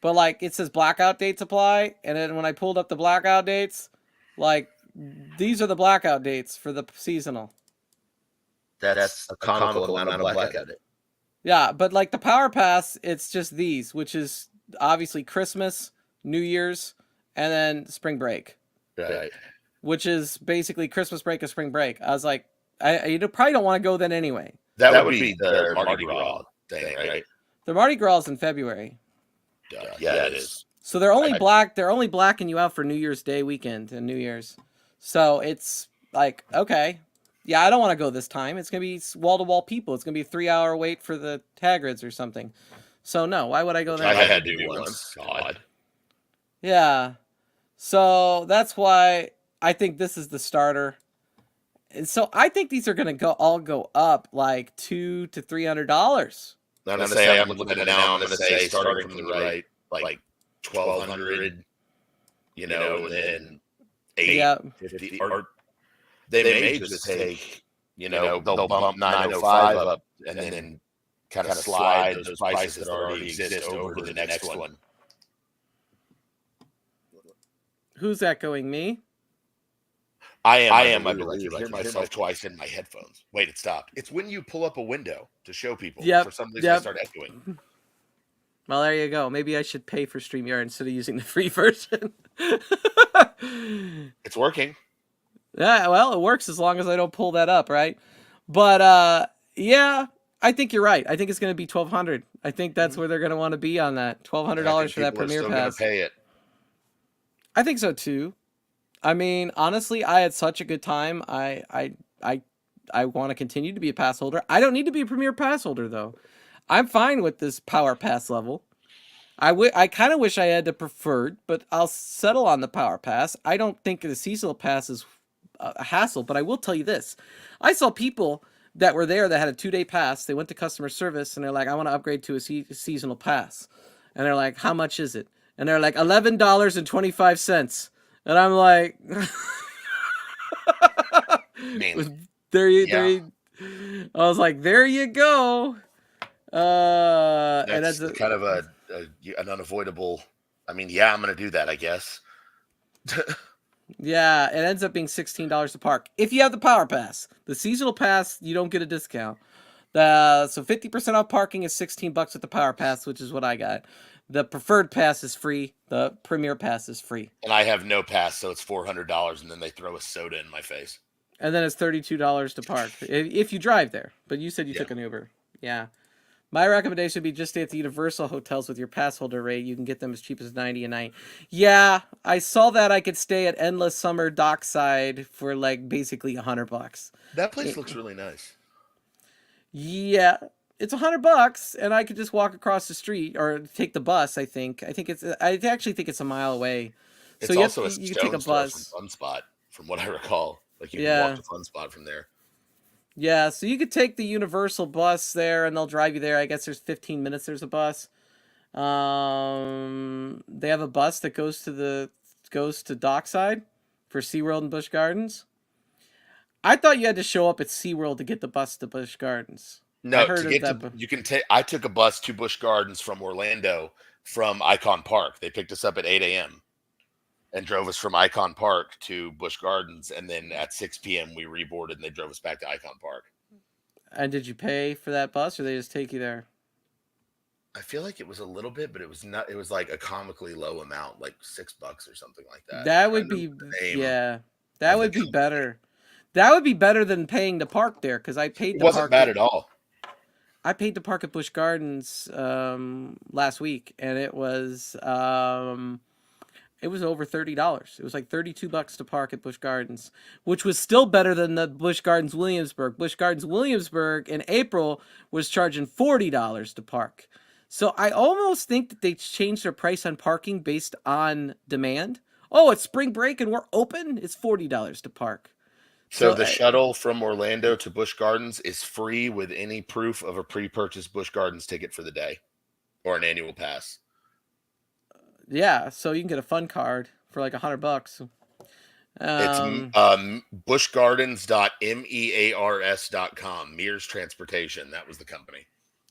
But like it says blackout dates apply, and then when I pulled up the blackout dates, like these are the blackout dates for the seasonal. That's a comical amount of blackout. Yeah, but like the Power Pass, it's just these, which is obviously Christmas, New Year's, and then spring break. Right. Which is basically Christmas break and spring break. I was like, you probably don't want to go then anyway. That would be the Mardi Gras thing, right? The Mardi Gras is in February. Yeah, it is. So they're only blacking you out for New Year's Day weekend and New Year's. So it's like, okay, yeah, I don't want to go this time. It's going to be wall-to-wall people. It's going to be a 3-hour wait for the Hagrids or something. So no, why would I go there? I had to do once. God. Yeah. So that's why I think this is the starter. And so I think these are going to all go up like $200 to $300. I'm going to say, I'm looking at it now, I'm going to say starting from the right, like 1,200, and then 850, or they may just take, they'll bump 905 up and then kind of slide those prices that already exist over to the next one. Who's that going? Me? I am. I believe. I hear myself twice in my headphones. Wait, it stopped. It's when you pull up a window to show people. For some reason, I start echoing. Well, there you go. Maybe I should pay for StreamYard instead of using the free version. It's working. Yeah, well, it works as long as I don't pull that up, right? But yeah, I think you're right. I think it's going to be $1,200. I think that's where they're going to want to be on that $1,200 for that Premier Pass. Pay it. I think so too. I mean, honestly, I had such a good time. I want to continue to be a pass holder. I don't need to be a Premier Pass holder though. I'm fine with this Power Pass level. I kind of wish I had the preferred, but I'll settle on the Power Pass. I don't think the seasonal pass is a hassle, but I will tell you this. I saw people that were there that had a 2-day pass. They went to customer service and they're like, I want to upgrade to a seasonal pass. And they're like, how much is it? And they're like, $11.25. And I'm like, I mean, there yeah, I was like, there you go. And that's kind of an unavoidable. I mean, yeah, I'm going to do that, I guess. yeah, it ends up being $16 to park if you have the power pass. The seasonal pass, you don't get a discount. So 50% off parking is $16 with the power pass, which is what I got. The preferred pass is free. The premier pass is free. And I have no pass, so it's $400, and then they throw a soda in my face. And then it's $32 to park if you drive there. But you said you took an Uber. Yeah. My recommendation would be just stay at the Universal hotels with your pass holder rate. You can get them as cheap as $90 a night. Yeah, I saw that I could stay at Endless Summer Dockside for like basically $100. That place looks really nice. Yeah, it's $100, and I could just walk across the street or take the bus. I actually think it's a mile away. It's So also you can take a bus. from Fun Spot, from what I recall. Like, you can walk to Fun Spot from there. Yeah, so you could take the Universal bus there, and they'll drive you there. I guess there's 15 minutes. There's a bus. They have a bus that goes to Dockside for SeaWorld and Busch Gardens. I thought you had to show up at SeaWorld to get the bus to Busch Gardens. No, you can take. I took a bus to Busch Gardens from Orlando from Icon Park. They picked us up at 8 a.m. and drove us from Icon Park to Busch Gardens, and then at 6 p.m. we reboarded and they drove us back to Icon Park. And did you pay for that bus, or they just take you there? I feel like it was a little bit, but it was not. It was like a comically low amount, like $6 or something like that. That would be That would be better. That would be better than paying to park there, because I paid. It wasn't bad at all. I paid to park at Busch Gardens last week, and it was over $30. It was like $32 to park at Busch Gardens, which was still better than the Busch Gardens Williamsburg. Busch Gardens Williamsburg in April was charging $40 to park. So I almost think that they changed their price on parking based on demand. Oh, it's spring break and we're open. It's $40 to park. So the shuttle from Orlando to Busch Gardens is free with any proof of a pre-purchased Busch Gardens ticket for the day or an annual pass. Yeah, so you can get a fun card for like $100. It's buschgardens.mears.com. Mears Transportation. That was the company.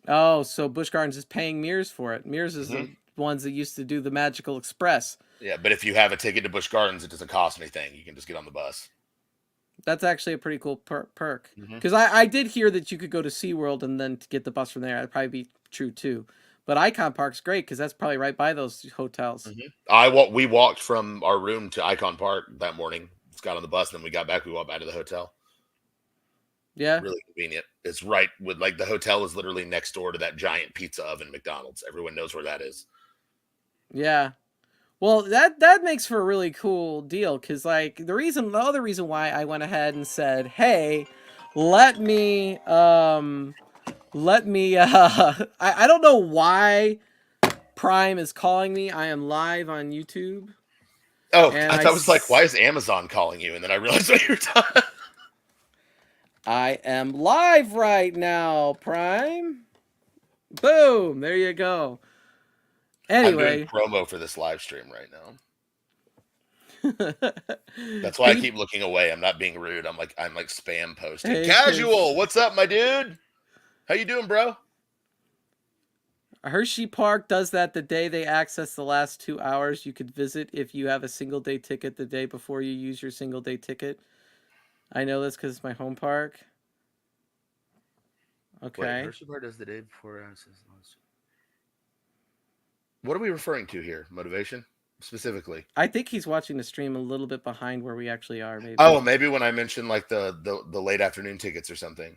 Oh, so Busch Gardens is paying Mears for it. Mears is the ones that used to do the Magical Express. Yeah, but if you have a ticket to Busch Gardens, it doesn't cost anything. You can just get on the bus. That's actually a pretty cool perk. Because I did hear that you could go to SeaWorld and then get the bus from there. That'd probably be true too. But Icon Park's great because that's probably right by those hotels. We walked from our room to Icon Park that morning. Just got on the bus, and then we got back. We walked back to the hotel. Yeah. Really convenient. It's right with, like, the hotel is literally next door to that giant pizza oven McDonald's. Everyone knows where that is. Yeah. Well, that makes for a really cool deal, because like the other reason why I went ahead and said, hey, let me I don't know why Prime is calling me. I am live on YouTube. Oh, I thought it was like, why is Amazon calling you? And then I realized what you were talking. I am live right now, Prime. Boom, there you go. Anyway, I'm doing promo for this live stream right now. That's why I keep looking away. I'm not being rude. I'm like spam posting. Hey, Casual, what's up, my dude? How you doing, bro? Hershey Park does that the day they access the last 2 hours. You could visit if you have a single day ticket the day before you use your single day ticket. I know this because it's my home park. Okay. Wait, Hershey Park does the day before access the last. What are we referring to here? Motivation? Specifically? I think he's watching the stream a little bit behind where we actually are. Maybe. Oh, maybe when I mentioned like the late afternoon tickets or something.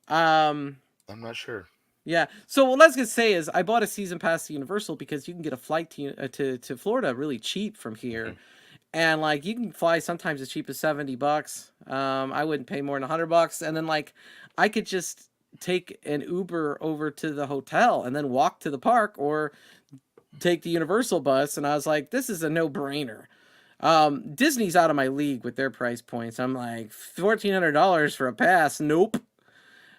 I'm not sure. Yeah. So what I was gonna say is I bought a season pass to Universal because you can get a flight to Florida really cheap from here. And like you can fly sometimes as cheap as $70. I wouldn't pay more than $100. And then like I could just take an Uber over to the hotel and then walk to the park or take the Universal bus. And I was like, this is a no-brainer. Disney's out of my league with their price points. I'm like $1,400 for a pass. Nope.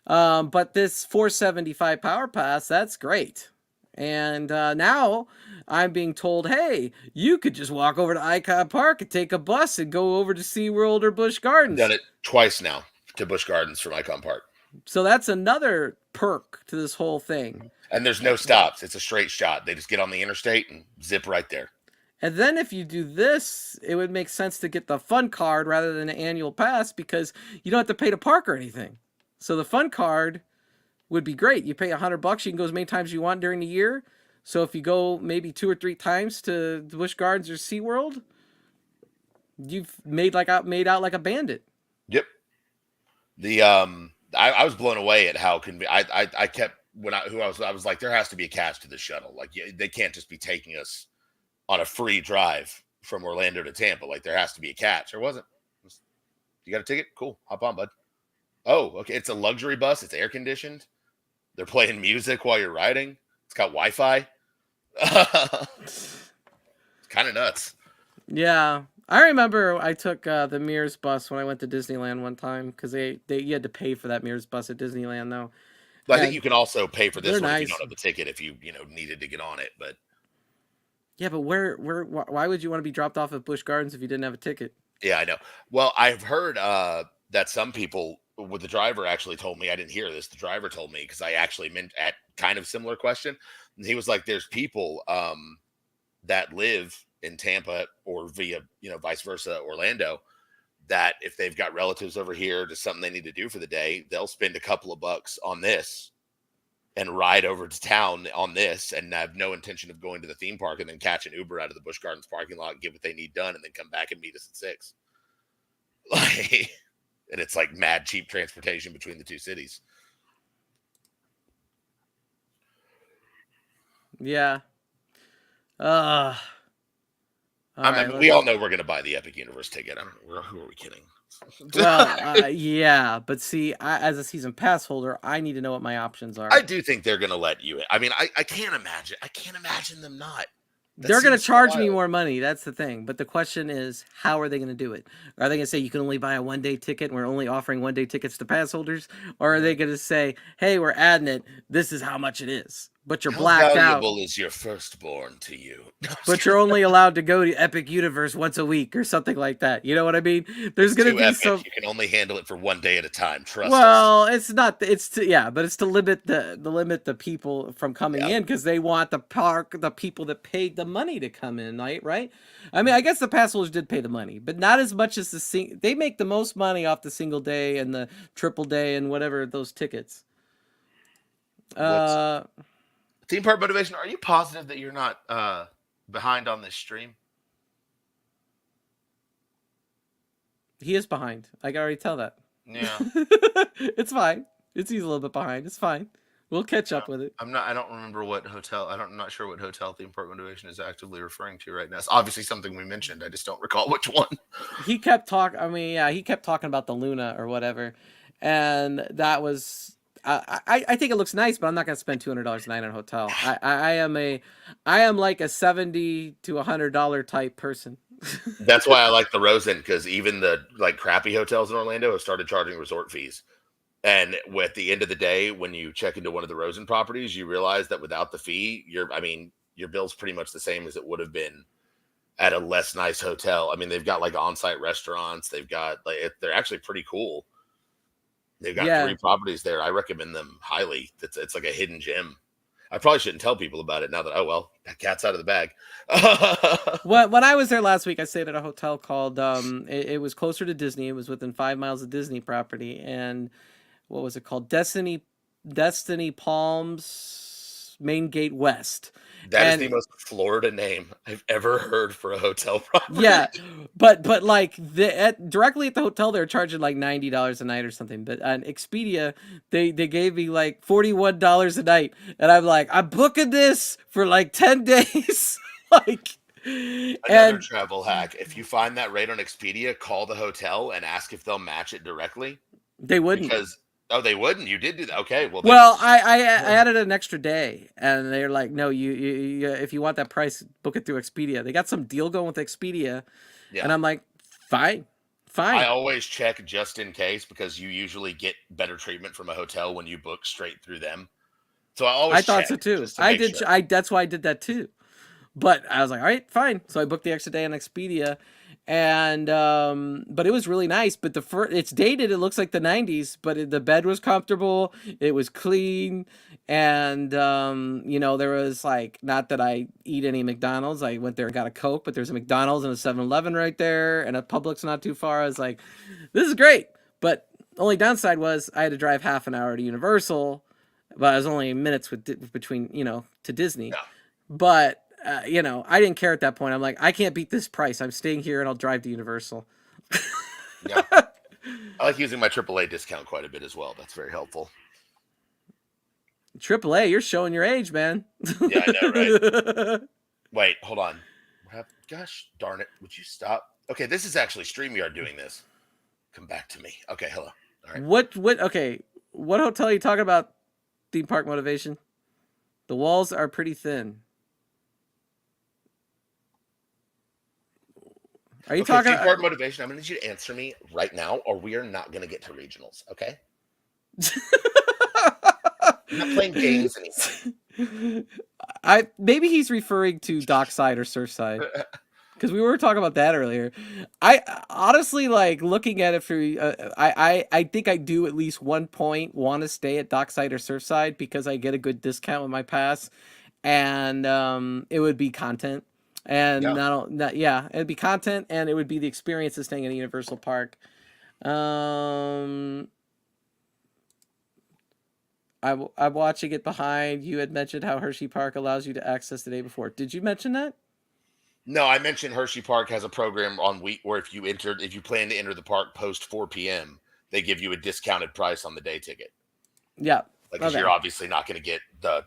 But this 475 Power Pass, that's great. And now I'm being told, hey, you could just walk over to Icon Park and take a bus and go over to SeaWorld or Busch I've done Gardens. it twice now to Busch Gardens from Icon Park. So that's another perk to this whole thing. And there's no stops. It's a straight shot. They just get on the interstate and zip right there. And then if you do this, it would make sense to get the fun card rather than an annual pass because you don't have to pay to park or anything. So the fun card would be great. You pay $100, you can go as many times as you want during the year. So if you go maybe 2 or 3 times to Busch Gardens or SeaWorld, you've made out like a bandit. Yep. The I was blown away at how I kept I was like, there has to be a catch to this shuttle. Like they can't just be taking us on a free drive from Orlando to Tampa. Like there has to be a catch. There wasn't. You got a ticket? Cool. Hop on, bud. Oh, okay. It's a luxury bus. It's air conditioned. They're playing music while you're riding. It's got Wi-Fi. It's kind of nuts. Yeah. I remember I took the Mears bus when I went to Disneyland one time because you had to pay for that Mears bus at Disneyland though. But I think you can also pay for this one nice. if you don't have the ticket if you needed to get on it. But yeah, but why would you want to be dropped off at Busch Gardens if you didn't have a ticket? Yeah, I know. Well, I've heard that some people with the driver actually told me, I didn't hear this. The driver told me because I actually meant at kind of similar question. And he was like, there's people that live in Tampa or via, vice versa, Orlando, that if they've got relatives over here to something they need to do for the day, they'll spend a couple of bucks on this and ride over to town on this and have no intention of going to the theme park and then catch an Uber out of the Busch Gardens parking lot, get what they need done, and then come back and meet us at 6. Like, and it's like mad cheap transportation between the two cities. Yeah. We all know we're going to buy the Epic Universe ticket. Who are we kidding? Well, yeah, but see, as a season pass holder, I need to know what my options are. I do think they're going to let you in. I mean, I can't imagine. I can't imagine them not. They're going to charge me more money. That's the thing. But the question is, how are they going to do it? Are they going to say you can only buy a 1-day ticket and we're only offering 1-day tickets to pass holders? Or are they going to say, hey, we're adding it. This is how much it is. But you're blacked out. How valuable is your firstborn to you? But you're only allowed to go to Epic Universe once a week or something like that. You know what I mean? There's going to be some. You can only handle it for 1 day at a time. Trust well, us. it's not. It's to but it's to limit the people from coming in because they want the people that paid the money to come in, right? I mean, I guess the pass holders did pay the money, but not as much as they make the most money off the single day and the triple day and whatever those tickets. Theme Park Motivation, are you positive that you're not behind on this stream? He is behind. I can already tell that. Yeah. It's fine. He's a little bit behind. It's fine. We'll catch up with it. I don't remember what hotel. I'm not sure what hotel Theme Park Motivation is actively referring to right now. It's obviously something we mentioned. I just don't recall which one. He kept talking. He kept talking about the Luna or whatever, and that was. I think it looks nice, but I'm not going to spend $200 a night on a hotel. I am like a $70 to $100 type person. That's why I like the Rosen, because even the crappy hotels in Orlando have started charging resort fees. And at the end of the day, when you check into one of the Rosen properties, you realize that without the fee, your bill's pretty much the same as it would have been at a less nice hotel. I mean, they've got on-site restaurants. They've got they're actually pretty cool. They've got 3 properties there. I recommend them highly. It's like a hidden gem. I probably shouldn't tell people about it now that, that cat's out of the bag. When I was there last week, I stayed at a hotel called, it was closer to Disney. It was within 5 miles of Disney property. And what was it called? Destiny Palms Main Gate West. That is the most Florida name I've ever heard for a hotel property. Yeah, but directly at the hotel they're charging like $90 a night or something. But on Expedia they gave me like $41 a night, and I'm like, I'm booking this for like 10 days. Another travel hack: if you find that rate on Expedia, call the hotel and ask if they'll match it directly. They wouldn't. Because Oh, they wouldn't. You did do that. Okay. Well, Well, I added an extra day, and they're like, no, you if you want that price, book it through Expedia. They got some deal going with Expedia, yeah. and I'm like, fine. I always check just in case because you usually get better treatment from a hotel when you book straight through them. So I always I thought check so too. just to I make did. sure. That's why I did that too. But I was like, all right, fine. So I booked the extra day on Expedia, and but it was really nice. But it's dated. It looks like the '90s, but the bed was comfortable. It was clean, and there was like, not that I eat any McDonald's. I went there and got a Coke, but there's a McDonald's and a 7-Eleven right there, and a Publix not too far. I was like, this is great. But only downside was I had to drive half an hour to Universal, but I was only minutes between to Disney. Yeah. But I didn't care at that point. I'm like, I can't beat this price. I'm staying here and I'll drive to Universal. Yeah. I like using my AAA discount quite a bit as well. That's very helpful. AAA, you're showing your age, man. Yeah, I know, right? Wait, hold on. Gosh darn it. Would you stop? Okay, this is actually StreamYard doing this. Come back to me. Okay, hello. All right. Okay. What hotel are you talking about? Theme Park Motivation? The walls are pretty thin. Are you talking? Theme Park Motivation, I'm going to need you to answer me right now, or we are not going to get to regionals, okay? I'm not playing games anymore. Maybe he's referring to Dockside or Surfside. Because we were talking about that earlier. I honestly, like, looking at it for I think I do at least 1 point want to stay at Dockside or Surfside because I get a good discount with my pass, and it would be content, and it'd be content, and it would be the experience of staying at a Universal Park. I'm watching it behind. You had mentioned how Hershey Park allows you to access the day before. Did you mention that? No, I mentioned Hershey Park has a program on week where if you plan to enter the park post 4 p.m., they give you a discounted price on the day ticket. Yeah. Because you're obviously not going to get the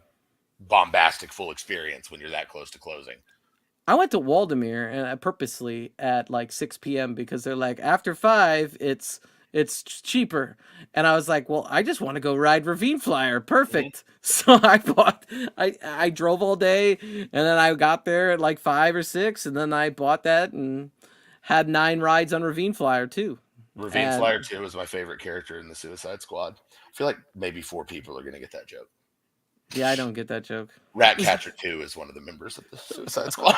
bombastic full experience when you're that close to closing. I went to Waldemere and purposely at like 6 p.m. because they're like, after 5, it's cheaper. And I was like, well, I just want to go ride Ravine Flyer. Perfect. Mm-hmm. So I drove all day, and then I got there at like 5 or 6, and then I bought that and had 9 rides on Ravine Flyer too. Ravine Flyer 2 is my favorite character in the Suicide Squad. I feel like maybe 4 people are going to get that joke. Yeah, I don't get that joke. Ratcatcher 2 is one of the members of the Suicide Squad.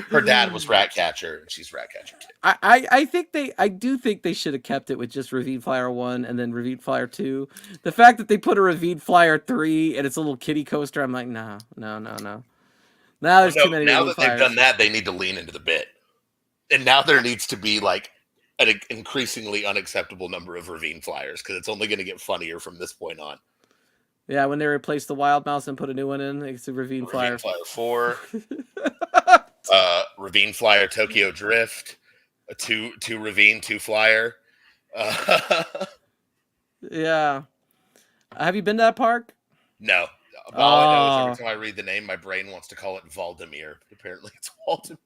Her dad was Ratcatcher, and she's Ratcatcher 2. I do think they should have kept it with just Ravine Flyer 1 and then Ravine Flyer 2. The fact that they put a Ravine Flyer 3 and it's a little kiddie coaster, I'm like, no. Now there's too many. Now that they've done that, they need to lean into the bit. And now there needs to be like an increasingly unacceptable number of Ravine Flyers because it's only going to get funnier from this point on. Yeah, when they replaced the Wild Mouse and put a new one in, it's a Ravine Flyer. Ravine Flyer 4. Ravine Flyer Tokyo Drift. 2 Ravine, 2 Flyer. Yeah. Have you been to that park? No. All I know is every time I read the name, my brain wants to call it Valdemir. Apparently it's Valdemir.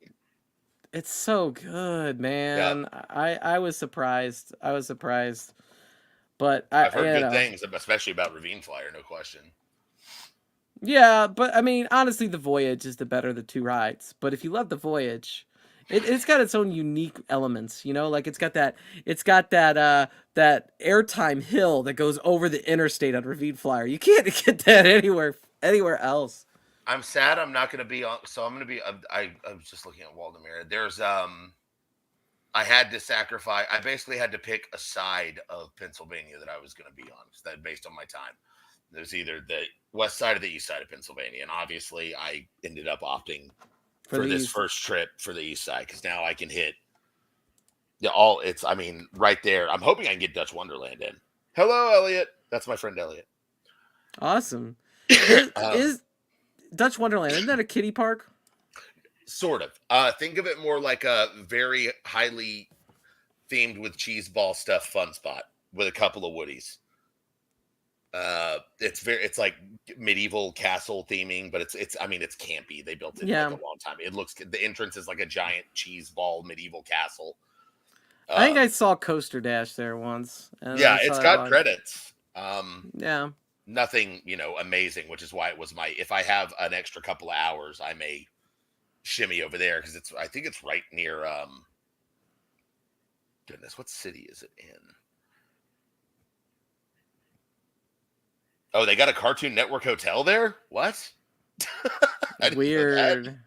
It's so good, man. Yeah. I was surprised. But I've heard good things, especially about Ravine Flyer, no question. Yeah, but I mean, honestly, the Voyage is the better of the 2 rides. But if you love the Voyage, it's got its own unique elements, like it's got that airtime hill that goes over the interstate on Ravine Flyer. You can't get that anywhere else. I'm sad I'm not going to be on. So I'm going to be. I was just looking at Waldemere. There's I had to sacrifice. I basically had to pick a side of Pennsylvania that I was going to be on, that based on my time. There's either the west side or the east side of Pennsylvania, and obviously I ended up opting for this first trip for the east side because now I can hit right there. I'm hoping I can get Dutch Wonderland in. Hello, Elliot. That's my friend Elliot. Awesome. Is Dutch Wonderland, isn't that a kiddie park? Sort of. Think of it more like a very highly themed with cheese ball stuff fun spot with a couple of woodies. It's like medieval castle theming, but it's campy. They built it like a long time. It looks, the entrance is like a giant cheese ball medieval castle. I think I saw Coaster Dash there once. And Yeah, I saw it's that got line. credits. Yeah. Nothing, amazing, which is why it was if I have an extra couple of hours, I may shimmy over there because I think it's right near, goodness, what city is it in? Oh, they got a Cartoon Network hotel there? What? I didn't know that. Weird.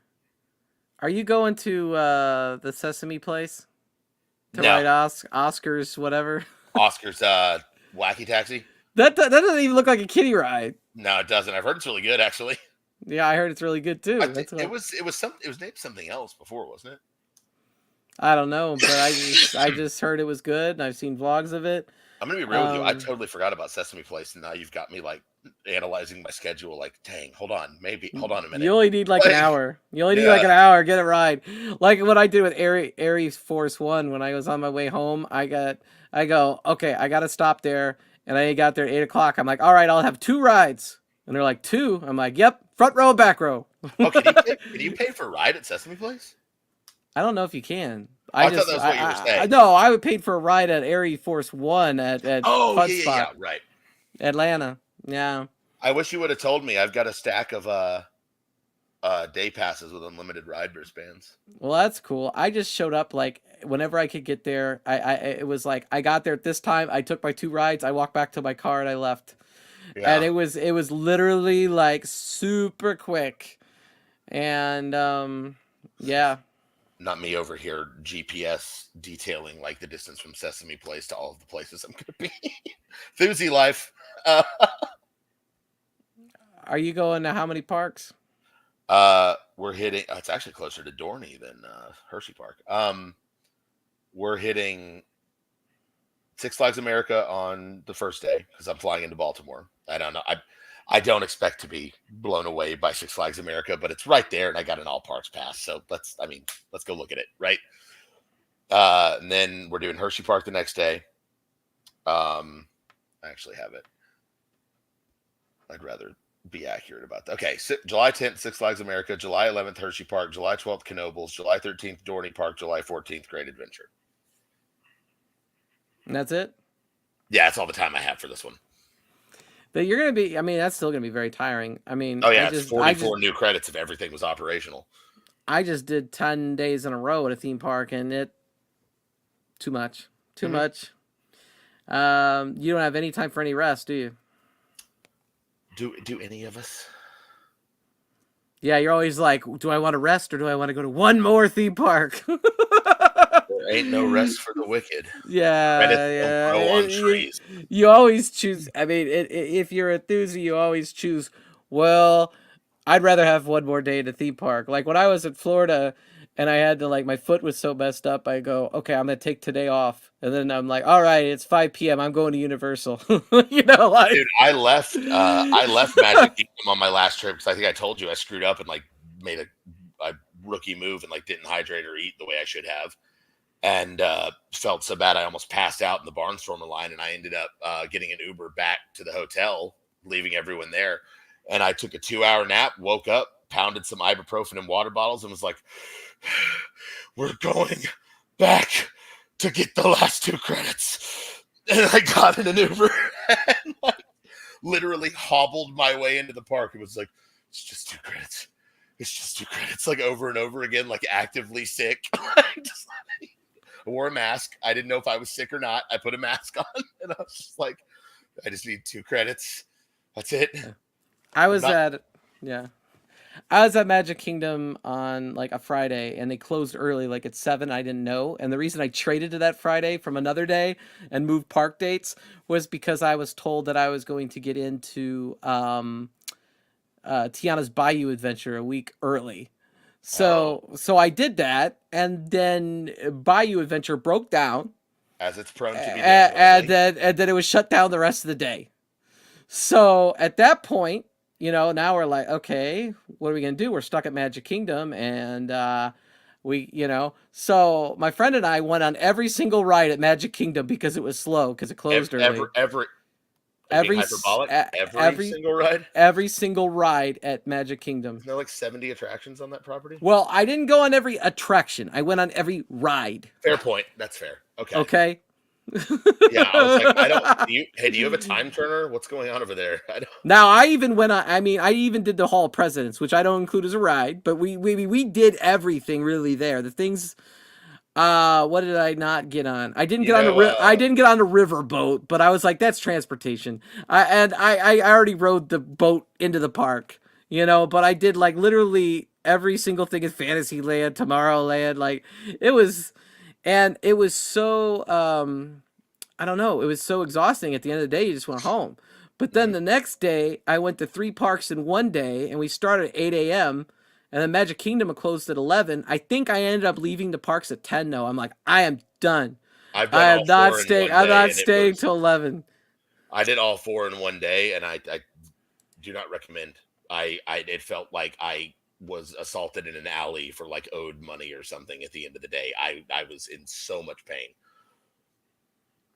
Are you going to the Sesame Place to No. ride Oscars, whatever? Oscar's Wacky Taxi? That doesn't even look like a kiddie ride. No, it doesn't. I've heard it's really good, actually. Yeah, I heard it's really good too. It was named something else before, wasn't it? I don't know, but I just heard it was good, and I've seen vlogs of it. I'm gonna be real with you. I totally forgot about Sesame Place, and now you've got me like analyzing my schedule. Like, dang, hold on a minute. You only need like an hour. You only need like an hour. Get a ride. Like what I did with Air Force One when I was on my way home. I go, okay, I got to stop there, and I got there at 8:00. I'm like, all right, I'll have 2 rides, and they're like 2. I'm like, yep, front row, back row. Oh, can you pay for a ride at Sesame Place? I don't know if you can. I thought that was what you were saying. No, I would pay for a ride at Air Force One at Fun Spot, right. Atlanta. Yeah. I wish you would have told me. I've got a stack of day passes with unlimited ride wristbands. Well, that's cool. I just showed up like whenever I could get there. It was like I got there at this time. I took my 2 rides. I walked back to my car and I left. Yeah. And it was literally like super quick. And yeah. Not me over here GPS detailing like the distance from Sesame Place to all of the places I'm going to be. Thuzy life. Are you going to how many parks? We're hitting. It's actually closer to Dorney than Hershey Park. We're hitting Six Flags America on the first day because I'm flying into Baltimore. I don't know. I don't expect to be blown away by Six Flags America, but it's right there, and I got an all parks pass. So let's go look at it, right? And then we're doing Hershey Park the next day. I actually have it. I'd rather be accurate about that. Okay, July 10th, Six Flags America. July 11th, Hershey Park. July 12th, Knoebels. July 13th, Dorney Park. July 14th, Great Adventure. And that's it? Yeah, that's all the time I have for this one. But you're going to be, I mean, that's still going to be very tiring. I mean, oh, yeah, it's 44 new credits if everything was operational. I just did 10 days in a row at a theme park, and too much. Too much. You don't have any time for any rest, do you? Do any of us? Yeah, you're always like, do I want to rest or do I want to go to one more theme park? There ain't no rest for the wicked. Yeah, grow on trees. You always choose. I mean, if you're a enthusiast, you always choose. Well, I'd rather have one more day at a theme park. Like when I was in Florida, and I had to my foot was so messed up. I go, okay, I'm gonna take today off, and then I'm like, all right, it's 5 p.m. I'm going to Universal. Dude, I left Magic Kingdom on my last trip because I think I told you I screwed up and made a rookie move and didn't hydrate or eat the way I should have. And felt so bad I almost passed out in the Barnstormer line, and I ended up getting an Uber back to the hotel, leaving everyone there. And I took a 2-hour nap, woke up, pounded some ibuprofen in water bottles, and was like, we're going back to get the last 2 credits. And I got in an Uber and literally hobbled my way into the park. It was like, it's just 2 credits. It's just 2 credits, over and over again, actively sick. I wore a mask. I didn't know if I was sick or not. I put a mask on, and I was just like, I just need 2 credits. That's it. I was at Magic Kingdom on a Friday, and they closed early, at 7. I didn't know. And the reason I traded to that Friday from another day and moved park dates was because I was told that I was going to get into Tiana's Bayou Adventure a week early. So I did that, and then Bayou Adventure broke down. As it's prone to be. And then it was shut down the rest of the day. So at that point, now we're like, okay, what are we going to do? We're stuck at Magic Kingdom, and so my friend and I went on every single ride at Magic Kingdom because it was slow, because it closed early. Every single ride? Every single ride at Magic Kingdom. Isn't there 70 attractions on that property? Well, I didn't go on every attraction. I went on every ride. Fair point. That's fair. Okay. Okay. Yeah, I was like, I don't. Do you have a time turner? What's going on over there? I don't. Now I even went on. I mean, I even did the Hall of Presidents, which I don't include as a ride, but we did everything really there. The things. What did I not get on? I didn't You get on know, I didn't get on the river boat, but I was like, that's transportation. I already rode the boat into the park, But I did like literally every single thing in Fantasyland, Tomorrowland. Like it was, and it was so. I don't know. It was so exhausting. At the end of the day, you just went home. But then the next day, I went to 3 parks in one day, and we started at 8 a.m. And then Magic Kingdom closed at 11. I think I ended up leaving the parks at 10. Though I'm like, I am done. I've I done am all not four in staying. one I'm day, not and it staying was. till 11. I did all four in one day, and I do not recommend. It felt like I was assaulted in an alley for like owed money or something. At the end of the day, I was in so much pain.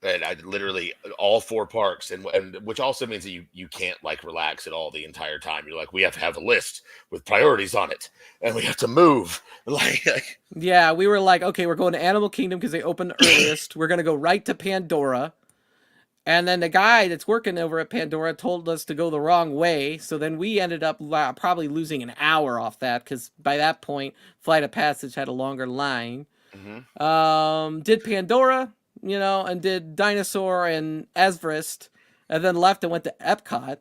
And I literally all 4 parks, and which also means that you can't like relax at all the entire time. You're like, we have to have a list with priorities on it, and we have to move. Like Yeah, we were like, okay, we're going to Animal Kingdom because they opened earliest. We're gonna go right to Pandora. And then the guy that's working over at Pandora told us to go the wrong way. So then we ended up probably losing an hour off that because by that point, Flight of Passage had a longer line. Did Pandora, and did Dinosaur and Everest, and then left and went to Epcot.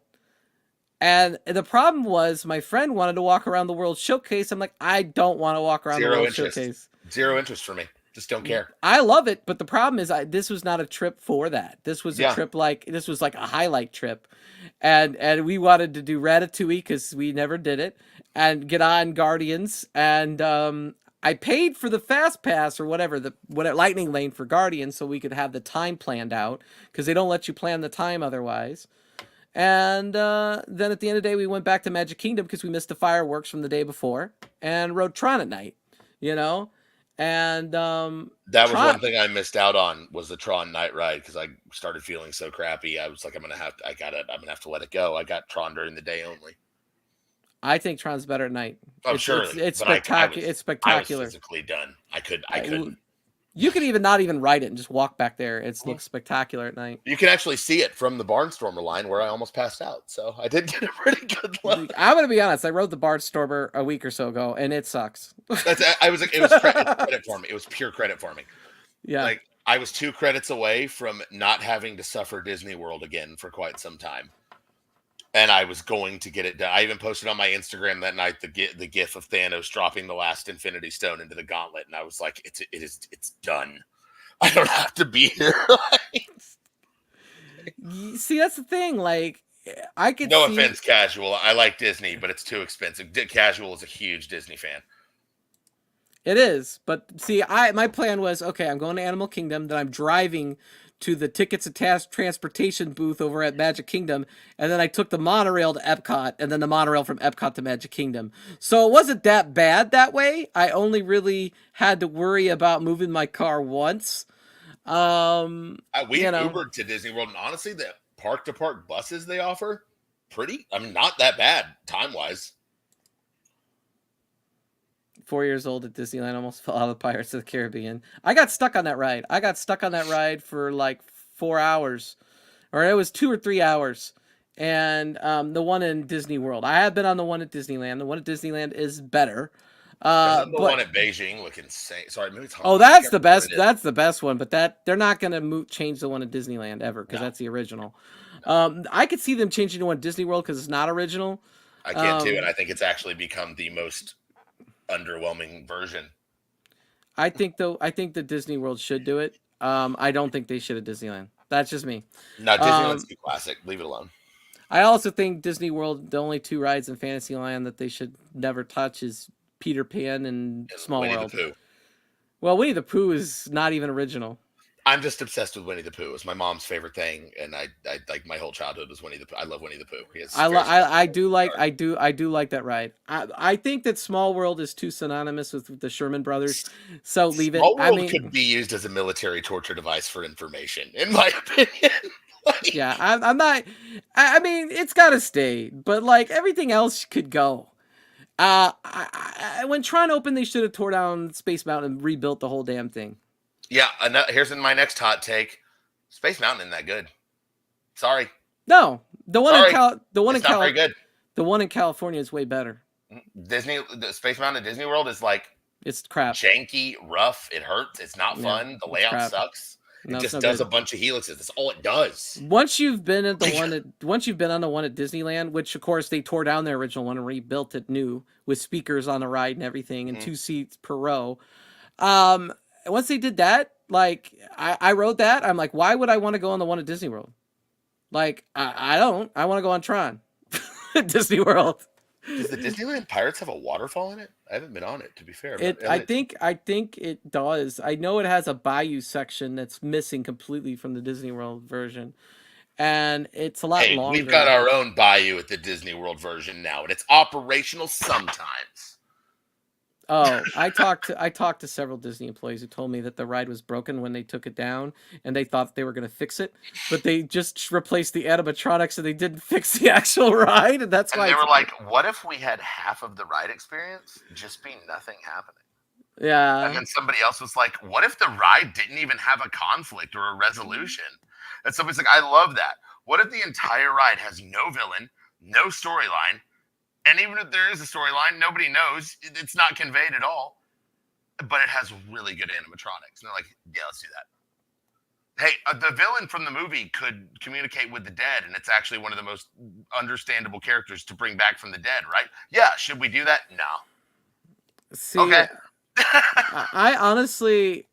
And the problem was my friend wanted to walk around the World Showcase. I'm like, I don't want to walk around the World Showcase. Zero interest for me. Just don't care. I love it, but the problem is this was not a trip for that. This was a Yeah. trip this was like a highlight trip. And we wanted to do Ratatouille because we never did it and get on Guardians. And I paid for the Fast Pass or whatever Lightning Lane for Guardians so we could have the time planned out because they don't let you plan the time otherwise. And then at the end of the day, we went back to Magic Kingdom because we missed the fireworks from the day before and rode Tron at night, And that was one thing I missed out on was the Tron night ride because I started feeling so crappy. I was like, I'm gonna have to let it go. I got Tron during the day only. I think Tron's better at night. Oh, surely. It's but spectacular. It's spectacular. I was physically done. I couldn't. You could even not even ride it and just walk back there. It looks spectacular at night. You can actually see it from the Barnstormer line where I almost passed out. So I did get a pretty good look. I'm gonna be honest. I rode the Barnstormer a week or so ago, and it sucks. It was credit for me. It was pure credit for me. Yeah. Like I was 2 credits away from not having to suffer Disney World again for quite some time. And I was going to get it done. I even posted on my Instagram that night the gif of Thanos dropping the last Infinity Stone into the gauntlet, and I was like, "It's done. I don't have to be here." See, that's the thing. Like, I could. No offense, Casual. I like Disney, but it's too expensive. Casual is a huge Disney fan. It is, but see, my plan was okay. I'm going to Animal Kingdom, then I'm driving to the tickets attached transportation booth over at Magic Kingdom, and then I took the monorail to Epcot, and then the monorail from Epcot to Magic Kingdom. So it wasn't that bad that way. I only really had to worry about moving my car once. We Ubered to Disney World, and honestly, the park-to-park buses they offer, not that bad time-wise. 4 years old at Disneyland, almost fell out of Pirates of the Caribbean. I got stuck on that ride for like 4 hours, or it was 2 or 3 hours. And the one in Disney World, I have been on the one at Disneyland. The one at Disneyland is better. The one at Beijing look insane. Sorry, maybe it's Hong Kong. That's the best. That's the best one. But they're not going to change the one at Disneyland ever because that's the original. I could see them changing the one at Disney World because it's not original. I can too, and I think it's actually become the most underwhelming version. I think the Disney World should do it. I don't think they should at Disneyland. That's just me. No, Disneyland's too classic. Leave it alone. I also think Disney World, the only 2 rides in Fantasyland that they should never touch is Peter Pan and Small World. The Pooh. Well, Winnie the Pooh is not even original. I'm just obsessed with Winnie the Pooh. It's my mom's favorite thing, and I like my whole childhood was Winnie the Pooh. I love Winnie the Pooh. I do like that ride. I think that Small World is too synonymous with the Sherman Brothers, so leave it. Small World could be used as a military torture device for information, in my opinion. Yeah, I'm not. I mean, it's got to stay, but like everything else could go. When Tron opened, they should have tore down Space Mountain and rebuilt the whole damn thing. Yeah, here's my next hot take. Space Mountain isn't that good. Sorry. No, the one Sorry. the one It's in not very good. the one in California is way better. The Space Mountain at Disney World is like It's crap. janky, rough. It hurts. It's not fun. The layout crap. sucks. No, It it's just no does good. a bunch of helixes. That's all it does. Once you've been on the one at Disneyland, which of course they tore down their original one and rebuilt it new with speakers on the ride and everything and 2 seats per row. Once they did that, like I wrote that, I'm like, why would I want to go on the one at Disney World? Like I don't. I want to go on Tron at Disney World. Does the Disneyland Pirates have a waterfall in it? I haven't been on it, to be fair. I think it does. I know it has a bayou section that's missing completely from the Disney World version, and it's a lot longer. We've got our own bayou at the Disney World version now, and it's operational sometimes. Oh, I talked to several Disney employees who told me that the ride was broken when they took it down, and they thought they were going to fix it, but they just replaced the animatronics and they didn't fix the actual ride, and that's why they were like, "What if we had half of the ride experience just be nothing happening?" Yeah. And then somebody else was like, "What if the ride didn't even have a conflict or a resolution?" And somebody's like, "I love that. What if the entire ride has no villain, no storyline?" And even if there is a storyline, nobody knows. It's not conveyed at all. But it has really good animatronics. And they're like, yeah, let's do that. Hey, the villain from the movie could communicate with the dead, and it's actually one of the most understandable characters to bring back from the dead, right? Yeah, should we do that? No. See, okay. I honestly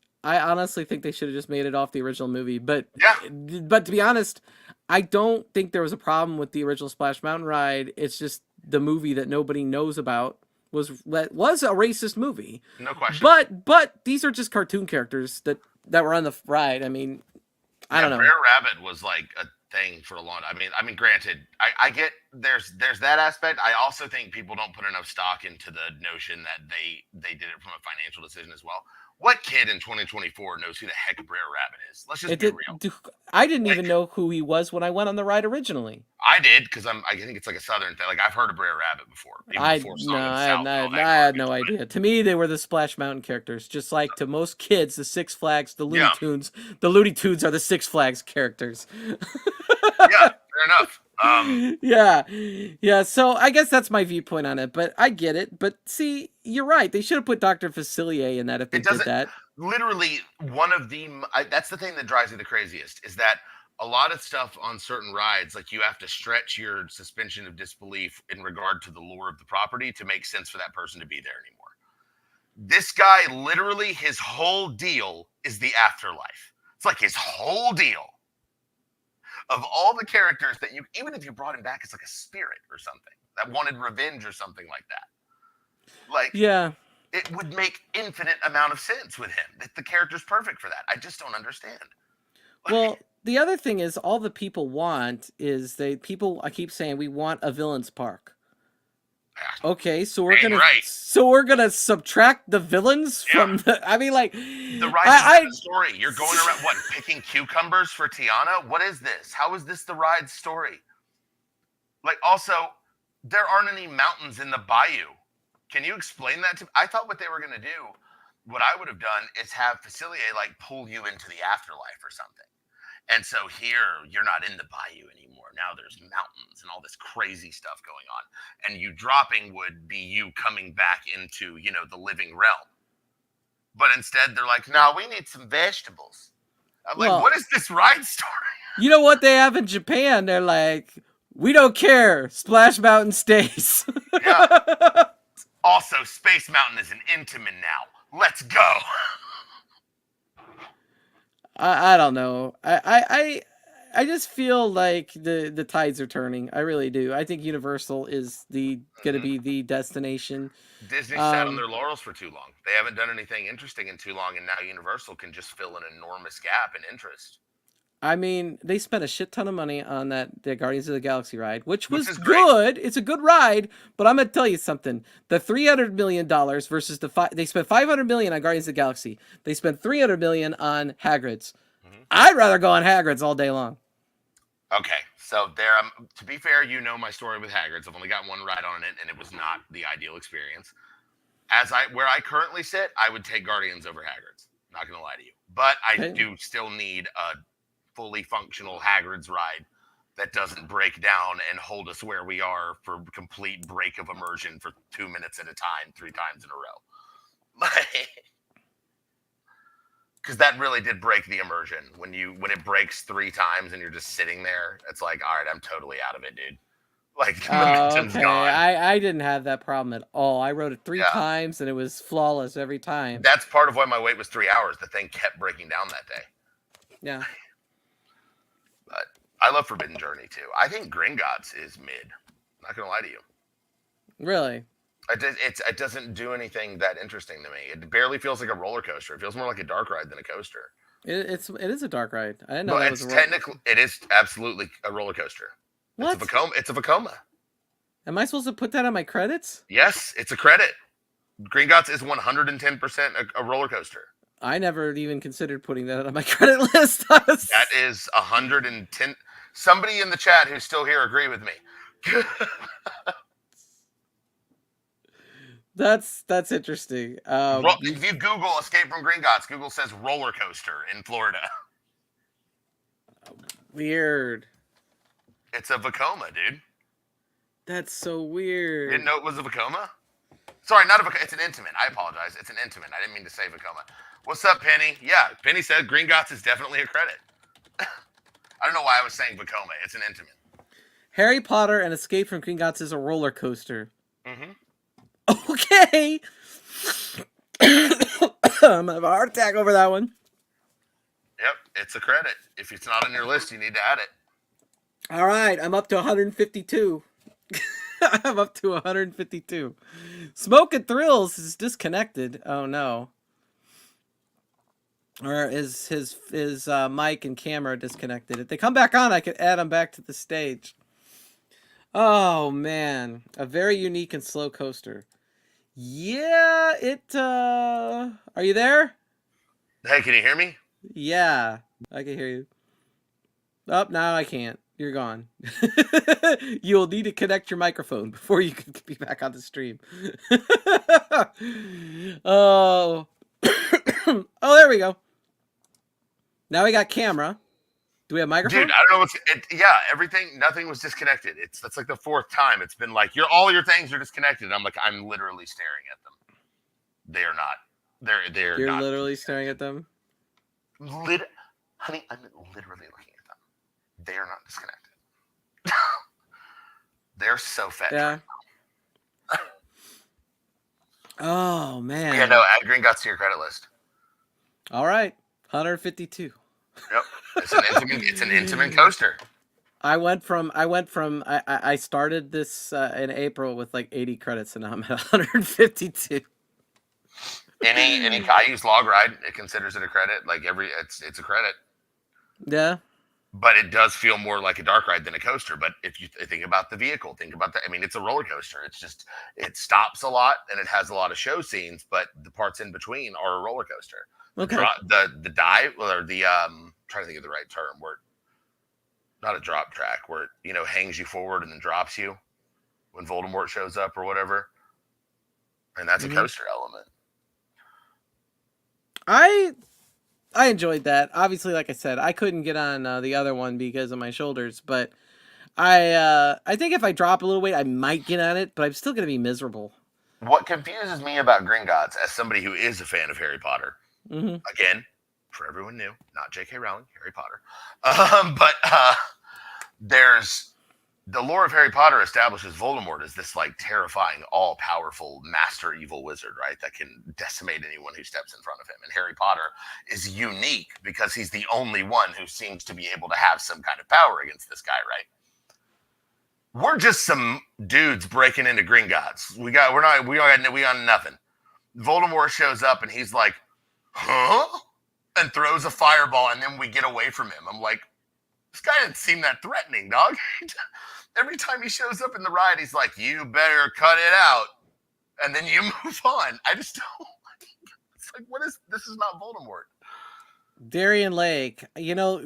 think they should have just made it off the original movie. But to be honest, I don't think there was a problem with the original Splash Mountain ride. It's just the movie that nobody knows about was a racist movie. No question. But these are just cartoon characters that were on the ride. I mean, I don't know. Brer Rabbit was like a thing for a long time. I mean, granted, I get there's that aspect. I also think people don't put enough stock into the notion that they did it from a financial decision as well. What kid in 2024 knows who the heck Brer Rabbit is? Let's just be real. I didn't even know who he was when I went on the ride originally. I did because I think it's like a Southern thing. Like I've heard of Brer Rabbit before. I had no idea. To me, they were the Splash Mountain characters, just like to most kids, the Six Flags, the Looney Tunes. The Looney Tunes are the Six Flags characters. Yeah, fair enough. Yeah. So I guess that's my viewpoint on it, but I get it. But see, you're right. They should have put Dr. Facilier in that if they did that. Literally, one of the that's the thing that drives me the craziest is that a lot of stuff on certain rides, like you have to stretch your suspension of disbelief in regard to the lore of the property to make sense for that person to be there anymore. This guy, literally, his whole deal is the afterlife. It's like his whole deal. Of all the characters that even if you brought him back as like a spirit or something that wanted revenge or something like that, like, yeah, it would make infinite amount of sense with him. The character's perfect for that. I just don't understand. Like, well, the other thing is all the people want is I keep saying we want a villain's park. Okay, so we're gonna subtract the villains from the. I mean, like the ride story. You're going around picking cucumbers for Tiana. What is this? How is this the ride story? Like, also, there aren't any mountains in the bayou. Can you explain that to me? I thought what they were gonna do, what I would have done is have Facilier like pull you into the afterlife or something. And so here, you're not in the bayou anymore. Now there's mountains and all this crazy stuff going on. And you dropping would be you coming back into, the living realm. But instead, they're like, no, we need some vegetables. I'm like, what is this ride story? You know what they have in Japan? They're like, we don't care. Splash Mountain stays. Yeah. Also, Space Mountain is an Intamin now. Let's go. I don't know. I just feel like the tides are turning. I really do. I think Universal is going to be the destination. Disney sat on their laurels for too long. They haven't done anything interesting in too long, and now Universal can just fill an enormous gap in interest. I mean, they spent a shit ton of money on the Guardians of the Galaxy ride, which was good. It's a good ride, but I'm gonna tell you something: the $300 million versus they spent $500 million on Guardians of the Galaxy. They spent $300 million on Hagrid's. Mm-hmm. I'd rather go on Hagrid's all day long. Okay, so there. To be fair, my story with Hagrid's. I've only got one ride on it, and it was not the ideal experience. Where I currently sit, I would take Guardians over Hagrid's. Not gonna lie to you, but I Okay. do still need a fully functional Hagrid's ride that doesn't break down and hold us where we are for complete break of immersion for 2 minutes at a time, 3 times in a row. Because that really did break the immersion when it breaks 3 times and you're just sitting there. It's like, all right, I'm totally out of it, dude. Like the Oh, momentum's okay. gone. I didn't have that problem at all. I rode it 3 Yeah, times and it was flawless every time. that's part of why my wait was 3 hours. The thing kept breaking down that day. Yeah. But I love Forbidden Journey too. I think Gringotts is mid. Not gonna lie to you. Really? It doesn't do anything that interesting to me. It barely feels like a roller coaster. It feels more like a dark ride than a coaster. It is a dark ride. I didn't know But that it's was a roller. technically, it is absolutely a roller coaster. What? It's a Vekoma. It's a Vekoma. Am I supposed to put that on my credits? Yes, it's a credit. Gringotts is 110% a roller coaster. I never even considered putting that on my credit list. That is 110. Somebody in the chat who's still here agree with me. That's interesting. If you Google Escape from Gringotts, Google says roller coaster in Florida. Weird. It's a Vekoma, dude. That's so weird. Didn't know it was a Vekoma? Sorry, not a Vekoma. It's an Intamin. I apologize. It's an Intamin. I didn't mean to say Vekoma. What's up, Penny? Yeah, Penny said Gringotts is definitely a credit. I don't know why I was saying Vekoma. It's an Intamin. Harry Potter and Escape from Gringotts is a roller coaster. Mm-hmm. Okay. I'm gonna have a heart attack over that one. Yep, it's a credit. If it's not on your list, you need to add it. All right, I'm up to 152. I'm up to 152. Smoke and Thrills is disconnected. Oh no. Or is his mic and camera disconnected? If they come back on, I could add them back to the stage. Oh man, a very unique and slow coaster. Yeah, are you there? Hey, can you hear me? Yeah, I can hear you. Oh, now I can't. You're gone. You'll need to connect your microphone before you can be back on the stream. Oh. Oh, there we go. Now we got camera. Do we have microphone? Dude, I don't know nothing was disconnected. That's like the 4th time. It's been like all your things are disconnected. And I'm like, I'm literally staring at them. They are not. They're You're not literally staring at them? Honey, I'm literally looking at them. They are not disconnected. They're so fat. Yeah. Oh man. Yeah, no, add Gringotts to your credit list. All right. 152. Yep. It's an intimate coaster. I started this in April with like 80 credits and now I'm at 152. I use Log Ride, it considers it a credit. Like it's a credit. Yeah. But it does feel more like a dark ride than a coaster. But if you think about the vehicle, it's a roller coaster. It's just, it stops a lot and it has a lot of show scenes, but the parts in between are a roller coaster. Okay. The dive, or the trying to think of the right term, where not a drop track, where it hangs you forward and then drops you when Voldemort shows up or whatever, and that's a coaster element. I enjoyed that. Obviously, like I said, I couldn't get on the other one because of my shoulders, but I think if I drop a little weight, I might get on it, but I'm still gonna be miserable. What confuses me about Gringotts, as somebody who is a fan of Harry Potter, again, for everyone new, not J.K. Rowling, Harry Potter, but there's the lore of Harry Potter establishes Voldemort as this like terrifying, all-powerful master evil wizard, right? That can decimate anyone who steps in front of him. And Harry Potter is unique because he's the only one who seems to be able to have some kind of power against this guy, right? We're just some dudes breaking into Gringotts. We got nothing. Voldemort shows up and he's like, huh? And throws a fireball, and then we get away from him. I'm like, this guy didn't seem that threatening, dog. Every time he shows up in the ride, he's like, you better cut it out. And then you move on. I just don't like, it's like, this is not Voldemort. Darien Lake. You know,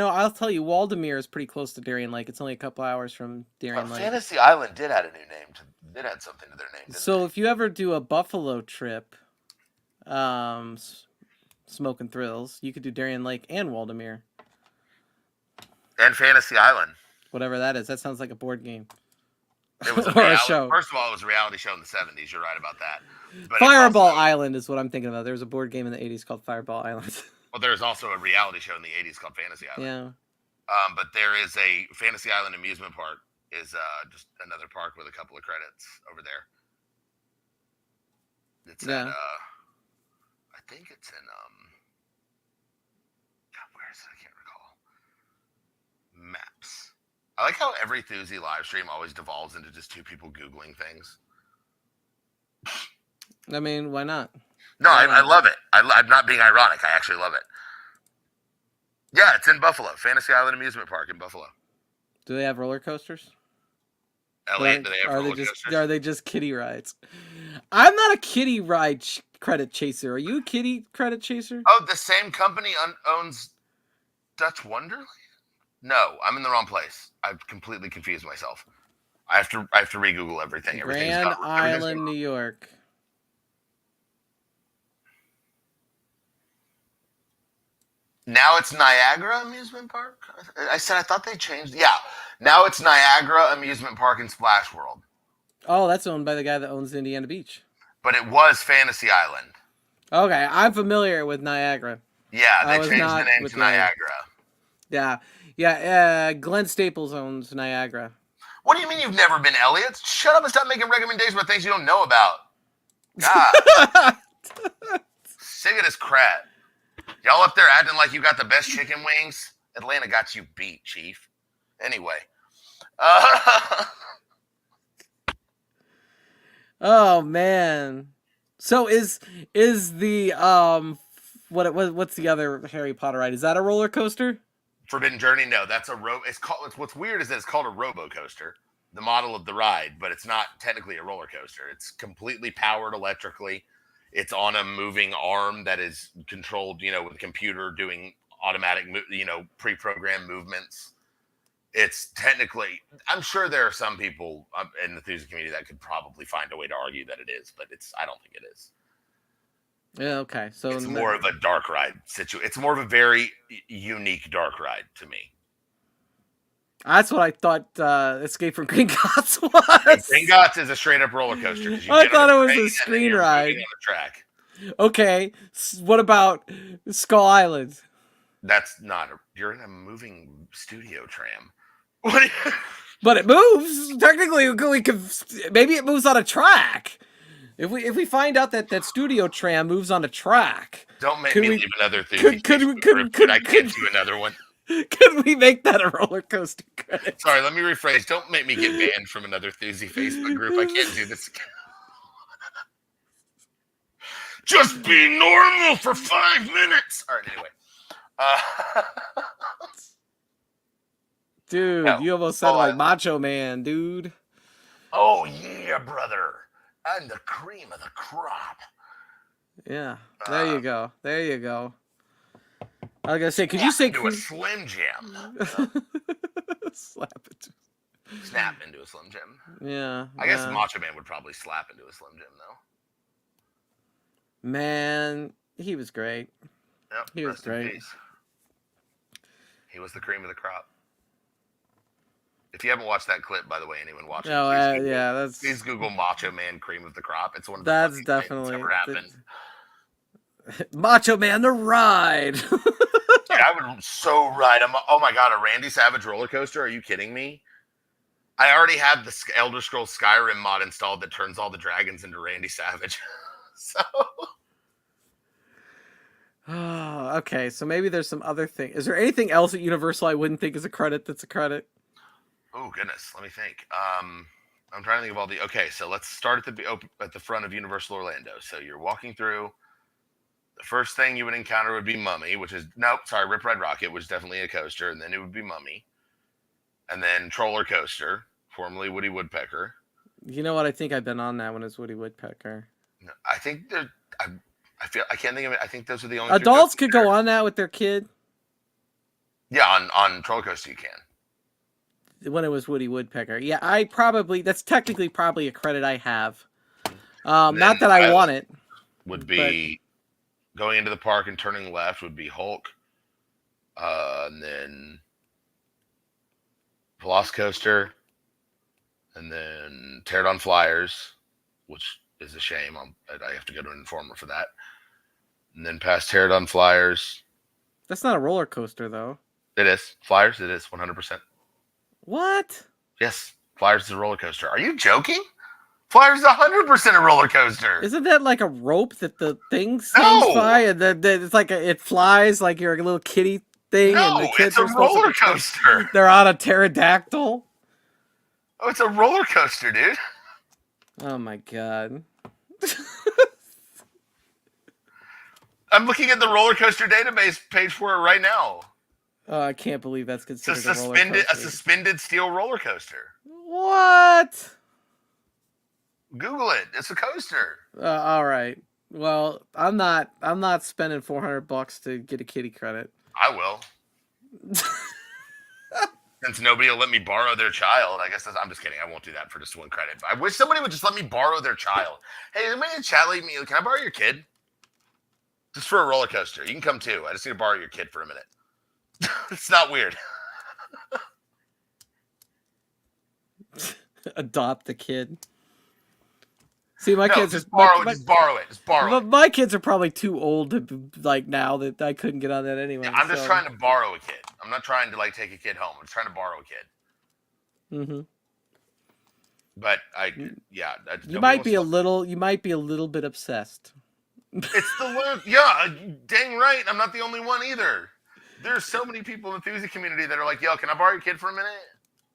I'll tell you, Waldemere is pretty close to Darien Lake. It's only a couple hours from Darien Lake. Fantasy Island did add a new name. Did add something to their name, So if you ever do a Buffalo trip, Smoke and Thrills. You could do Darien Lake and Waldemere. And Fantasy Island. Whatever that is. That sounds like a board game. It was or a show. First of all, it was a reality show in the 70s. You're right about that. But Fireball Island is what I'm thinking about. There was a board game in the 80s called Fireball Island. Well, there's also a reality show in the 80s called Fantasy Island. Yeah. But there is a Fantasy Island amusement park. Is just another park with a couple of credits over there. It's at I think it's in God, where is it? I can't recall. Maps. I like how every Thursday live stream always devolves into just two people Googling things. I mean, why not? No, I love it. I'm not being ironic. I actually love it. Yeah, it's in Buffalo. Fantasy Island Amusement Park in Buffalo. Do they have roller coasters? Elliot, do they have roller coasters? Are they just kiddie rides? I'm not a kiddie ride credit chaser. Are you a kiddie credit chaser? Oh, the same company owns Dutch Wonderland? No, I'm in the wrong place. I've completely confused myself. I have to re-Google everything. Grand Island, New York. Now it's Niagara Amusement Park? I thought they changed. Yeah, now it's Niagara Amusement Park and Splash World. Oh, that's owned by the guy that owns Indiana Beach. But it was Fantasy Island. Okay, I'm familiar with Niagara. Yeah, they changed the name to Niagara. Yeah. Glenn Staples owns Niagara. What do you mean you've never been, Elliot? Shut up and stop making recommendations about things you don't know about. God. Sick of this crap. Y'all up there acting like you got the best chicken wings? Atlanta got you beat, Chief. Anyway. Oh man. So is the what's the other Harry Potter ride? Is that a roller coaster? Forbidden Journey? No, that's a what's weird is that it's called a robo coaster, the model of the ride, but it's not technically a roller coaster. It's completely powered electrically. It's on a moving arm that is controlled, with a computer doing automatic, pre-programmed movements. It's technically, I'm sure there are some people in the enthusiast community that could probably find a way to argue that it is, but I don't think it is. Yeah, okay. So it's more of a dark ride situation. It's more of a very unique dark ride to me. That's what I thought Escape from Gringotts was. Gringotts is a straight up roller coaster. I thought it was a screen ride. On the track. Okay, what about Skull Island? That's not you're in a moving studio tram. But it moves. Technically, we could maybe it moves on a track. If we find out that studio tram moves on a track, don't make me leave another thing. I can't do another one. Could we make that a roller coaster credit? Sorry, let me rephrase. Don't make me get banned from another Thursday Facebook group. I can't do this. Just be normal for 5 minutes. All right, anyway. Dude, you almost sounded like Macho Man, dude. Oh, yeah, brother. I'm the cream of the crop. Yeah, there you go. There you go. I was gonna say, could you say into a Slim Jim? Snap into a Slim Jim. Yeah. I guess Macho Man would probably slap into a Slim Jim, though. Man, he was great. Yep, he was great. He was the cream of the crop. If you haven't watched that clip, by the way, anyone watching, please Google Macho Man cream of the crop. It's one of the funniest things that's ever happened. Macho Man the ride. I would so ride. Oh my god, a Randy Savage roller coaster? Are you kidding me? I already have the Elder Scrolls Skyrim mod installed that turns all the dragons into Randy Savage. So. Okay, so maybe there's some other thing. Is there anything else at Universal I wouldn't think is a credit that's a credit? Oh goodness, let me think. I'm trying to think of all the. Okay, so let's start at the front of Universal Orlando. So you're walking through. The first thing you would encounter would be Mummy, Rip Ride Rocket, which is definitely a coaster, and then it would be Mummy, and then Troller Coaster, formerly Woody Woodpecker. You know what? I think I've been on that one as Woody Woodpecker. No, I think I can't think of it. I think those are the only adults could go on that with their kid. Yeah, on Troller Coaster you can. When it was Woody Woodpecker, yeah, that's technically probably a credit I have. Not that I want it. Would be Going into the park and turning left would be Hulk. And then Velocicoaster. And then Pterodon Flyers, which is a shame. I have to go to an informer for that. And then past Pterodon Flyers. That's not a roller coaster, though. It is. Flyers, it is 100%. What? Yes. Flyers is a roller coaster. Are you joking? Flyers is 100% a roller coaster. Isn't that like a rope that the thing swings by, and then it's like it flies like you're a little kitty thing? No, and the kids it's a are supposed roller to, coaster. They're on a pterodactyl. Oh, it's a roller coaster, dude. Oh my god. I'm looking at the roller coaster database page for it right now. Oh, I can't believe that's It's considered a a roller coaster. suspended steel roller coaster. What? Google it. It's a coaster. All right. Well, I'm not spending $400 to get a kitty credit. I will. Since nobody will let me borrow their child, I guess I'm just kidding. I won't do that for just one credit. I wish somebody would just let me borrow their child. Hey, anybody in chat leave me? Can I borrow your kid? Just for a roller coaster. You can come too. I just need to borrow your kid for a minute. It's not weird. Adopt the kid. See, my No, kids just are borrow my, it. Just borrow it. Just borrow it. my kids are probably too old to like now that I couldn't get on that anyway. Yeah, I'm just trying to borrow a kid. I'm not trying to like take a kid home. I'm just trying to borrow a kid. Mm-hmm. But you might be a little bit obsessed. It's the word. Yeah, dang right. I'm not the only one either. There's so many people in the enthusiast community that are like, "Yo, can I borrow your kid for a minute?"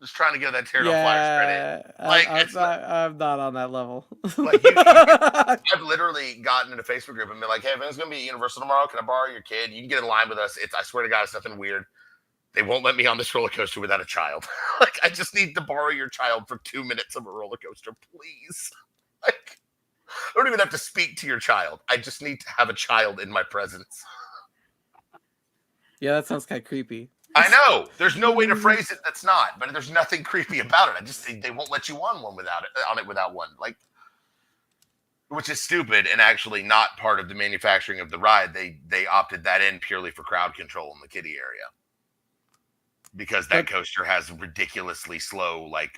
Just trying to give that Pterodon Flyers credit. Like, I'm not on that level. Like I've literally gotten in a Facebook group and been like, "Hey, if it's gonna be at Universal tomorrow, can I borrow your kid? You can get in line with us. I swear to God, it's nothing weird. They won't let me on this roller coaster without a child. Like, I just need to borrow your child for 2 minutes of a roller coaster, please. Like, I don't even have to speak to your child. I just need to have a child in my presence." Yeah, that sounds kind of creepy. I know. There's no way to phrase it that's not, but there's nothing creepy about it. I just think they won't let you on it without one. Like, which is stupid and actually not part of the manufacturing of the ride. They opted that in purely for crowd control in the kiddie area. Because that coaster has ridiculously slow load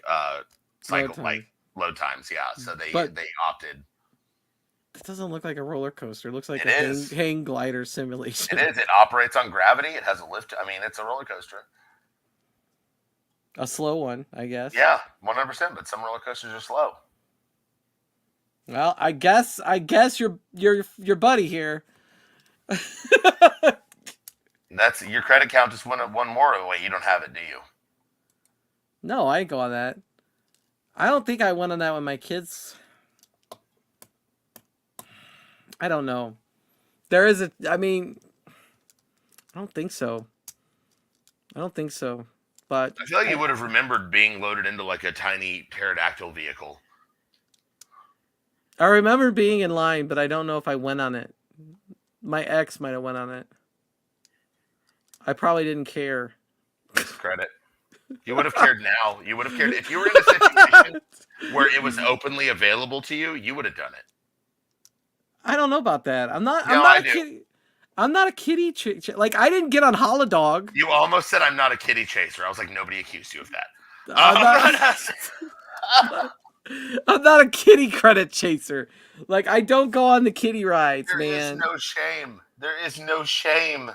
times, yeah. So they opted. It doesn't look like a roller coaster. It looks like a hang glider simulation. It is. It operates on gravity. It has a lift. I mean, it's a roller coaster. A slow one, I guess. Yeah, 100%. But some roller coasters are slow. Well, I guess your buddy here. That's your credit count. Just one more away. You don't have it, do you? No, I ain't go on that. I don't think I went on that with my kids. I don't know. There is I don't think so. But I feel like you would have remembered being loaded into like a tiny pterodactyl vehicle. I remember being in line, but I don't know if I went on it. My ex might have went on it. I probably didn't care. Credit. You would have cared now. You would have cared if you were in a situation where it was openly available to you. You would have done it. I don't know about that. I'm not a kitty. Like, I didn't get on Holodog. You almost said I'm not a kitty chaser. I was like, nobody accused you of that. I'm not a kitty credit chaser. Like, I don't go on the kitty rides, man. There is no shame. There is no shame.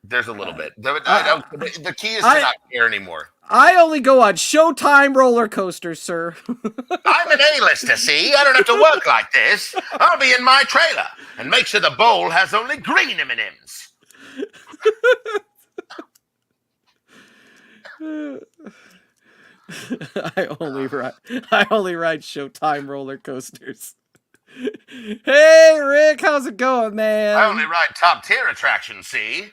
There's a little bit. The key is to not care anymore. I only go on Showtime roller coasters, sir. I'm an A-lister, see? I don't have to work like this. I'll be in my trailer and make sure the bowl has only green M&Ms. I only ride Showtime roller coasters. Hey, Rick, how's it going, man? I only ride top-tier attractions, see?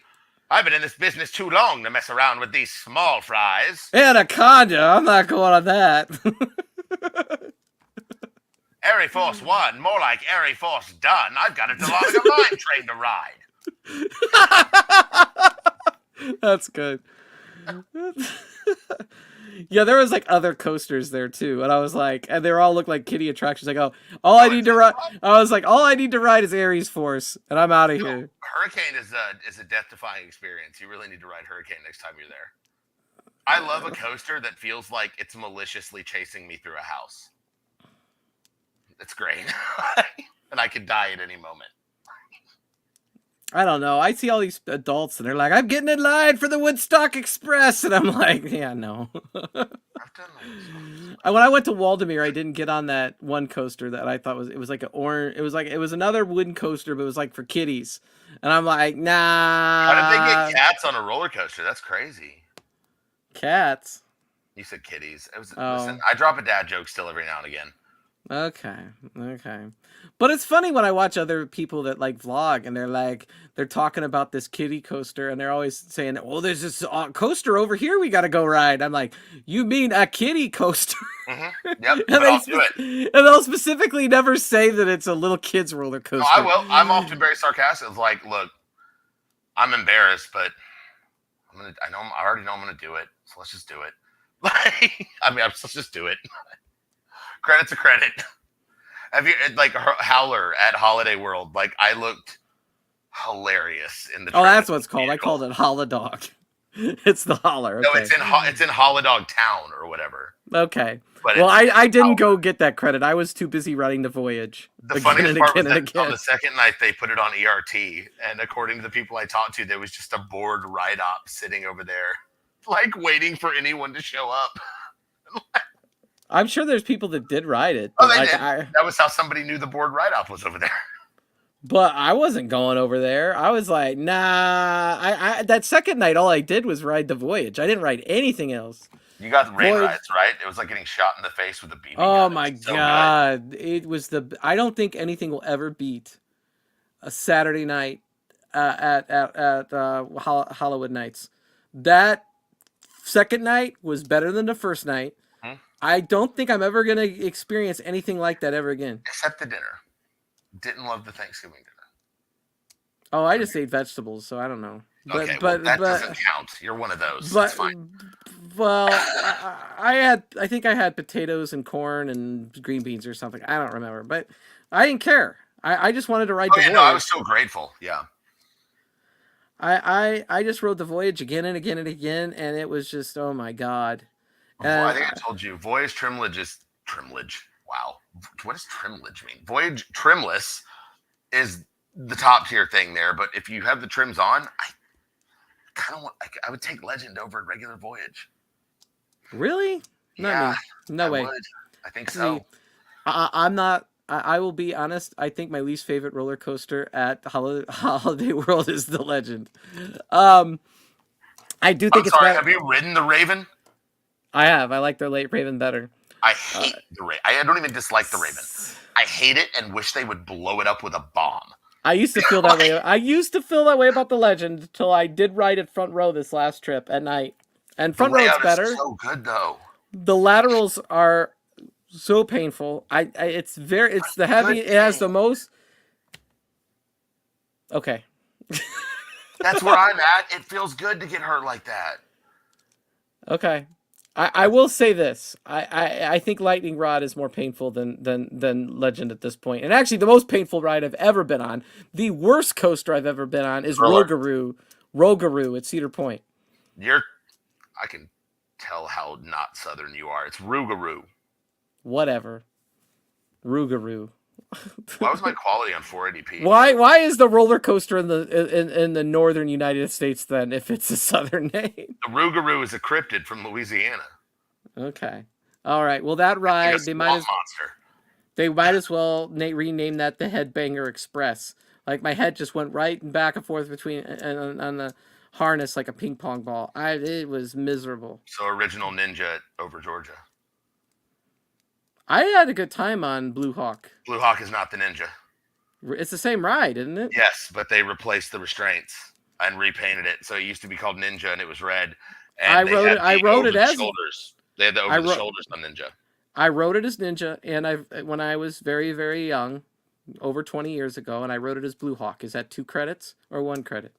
I've been in this business too long to mess around with these small fries. Anaconda, I'm not going on that. Airy Force 1, more like Airy Force done. I've got a DeLonga mine train to ride. That's good. Yeah, there was like other coasters there too, and I was like, and they all look like kiddie attractions. I go, all I need to ride. I was like, all I need to ride is Aries Force, and I'm out of here. Hurricane is a death-defying experience. You really need to ride Hurricane next time you're there. I love a coaster that feels like it's maliciously chasing me through a house. It's great, and I could die at any moment. I don't know. I see all these adults, and they're like, I'm getting in line for the Woodstock Express, and I'm like, yeah, no. I've done those. When I went to Waldemere, I didn't get on that one coaster that I thought it was like an orange. It was another wooden coaster, but it was like for kiddies, and I'm like, nah. How did they get cats on a roller coaster? That's crazy. Cats. You said kitties. Listen, Oh. I drop a dad joke still every now and again. Okay. But it's funny when I watch other people that like vlog and they're talking about this kiddie coaster and they're always saying, "Oh, there's this coaster over here we got to go ride." I'm like, "You mean a kiddie coaster?" Mm-hmm. Yep, but I'll do it. And they'll specifically never say that it's a little kid's roller coaster. No, I will. I'm often very sarcastic. It's like, look, I'm embarrassed, but I already know I'm gonna do it, so let's just do it. Let's just do it. Credit's a credit. Have you like Howler at Holiday World? Like I looked hilarious in the. Oh, that's what's called. I called it Holodog. It's the holler. Okay. No, it's in Holodog Town or whatever. Okay. But well, I didn't go get that credit. I was too busy riding the Voyage. The funniest part was that on the second night they put it on ERT, and according to the people I talked to, there was just a bored ride-op sitting over there, like waiting for anyone to show up. I'm sure there's people that did ride it. Oh, they did. That was how somebody knew the board write-off was over there. But I wasn't going over there. I was like, nah. I that second night, all I did was ride the Voyage. I didn't ride anything else. You got the rain rides, right? It was like getting shot in the face with a BB gun. Oh my God. Good. It was I don't think anything will ever beat a Saturday night at Hollywood Nights. That second night was better than the first night. I don't think I'm ever going to experience anything like that ever again. Except the dinner. Didn't love the Thanksgiving dinner. Oh, I just ate vegetables, so I don't know. Okay, but that doesn't count. You're one of those. But, that's fine. Well, I think I had potatoes and corn and green beans or something. I don't remember, but I didn't care. I just wanted to ride the Voyage. No, I was so grateful. Yeah. I just rode the Voyage again and again and again, and it was just, oh my God. I think I told you, Voyage Trimledge is trimledge. Wow. What does trimledge mean? Voyage Trimless is the top tier thing there, but if you have the trims on, I would take Legend over regular Voyage. Really? Yeah, no way. I think so. I'm not. I will be honest. I think my least favorite roller coaster at Holiday World is the Legend. I do think it's better. Have you ridden the Raven? I have. I like the late Raven better. I hate the Raven. I don't even dislike the Raven. I hate it and wish they would blow it up with a bomb. I used to feel that way. I used to feel that way about the Legend until I did ride it front row this last trip at night. And front row is better. Is so good though. The laterals are so painful. It's the heavy. It has the most. Okay. That's where I'm at. It feels good to get hurt like that. Okay. I will say this. I think Lightning Rod is more painful than Legend at this point. And actually, the most painful ride I've ever been on, the worst coaster I've ever been on, is Rougarou at Cedar Point. I can tell how not Southern you are. It's Rougarou. Whatever. Rougarou. Why was my quality on 480p? Why is the roller coaster in the northern United States then if it's a southern name? The Rougarou is a cryptid from Louisiana. Okay. All right. Well, that ride they might as well rename that the Headbanger Express. Like my head just went right and back and forth between on the harness like a ping pong ball. It was miserable. So original Ninja over Georgia. I had a good time on Blue Hawk. Blue Hawk is not the Ninja. It's the same ride, isn't it? Yes, but they replaced the restraints and repainted it. So it used to be called Ninja and it was red. And I rode it as shoulders. They had the over the shoulders on Ninja. I rode it as Ninja, and when I was very, very young, over 20 years ago, and I rode it as Blue Hawk. Is that 2 credits or 1 credit?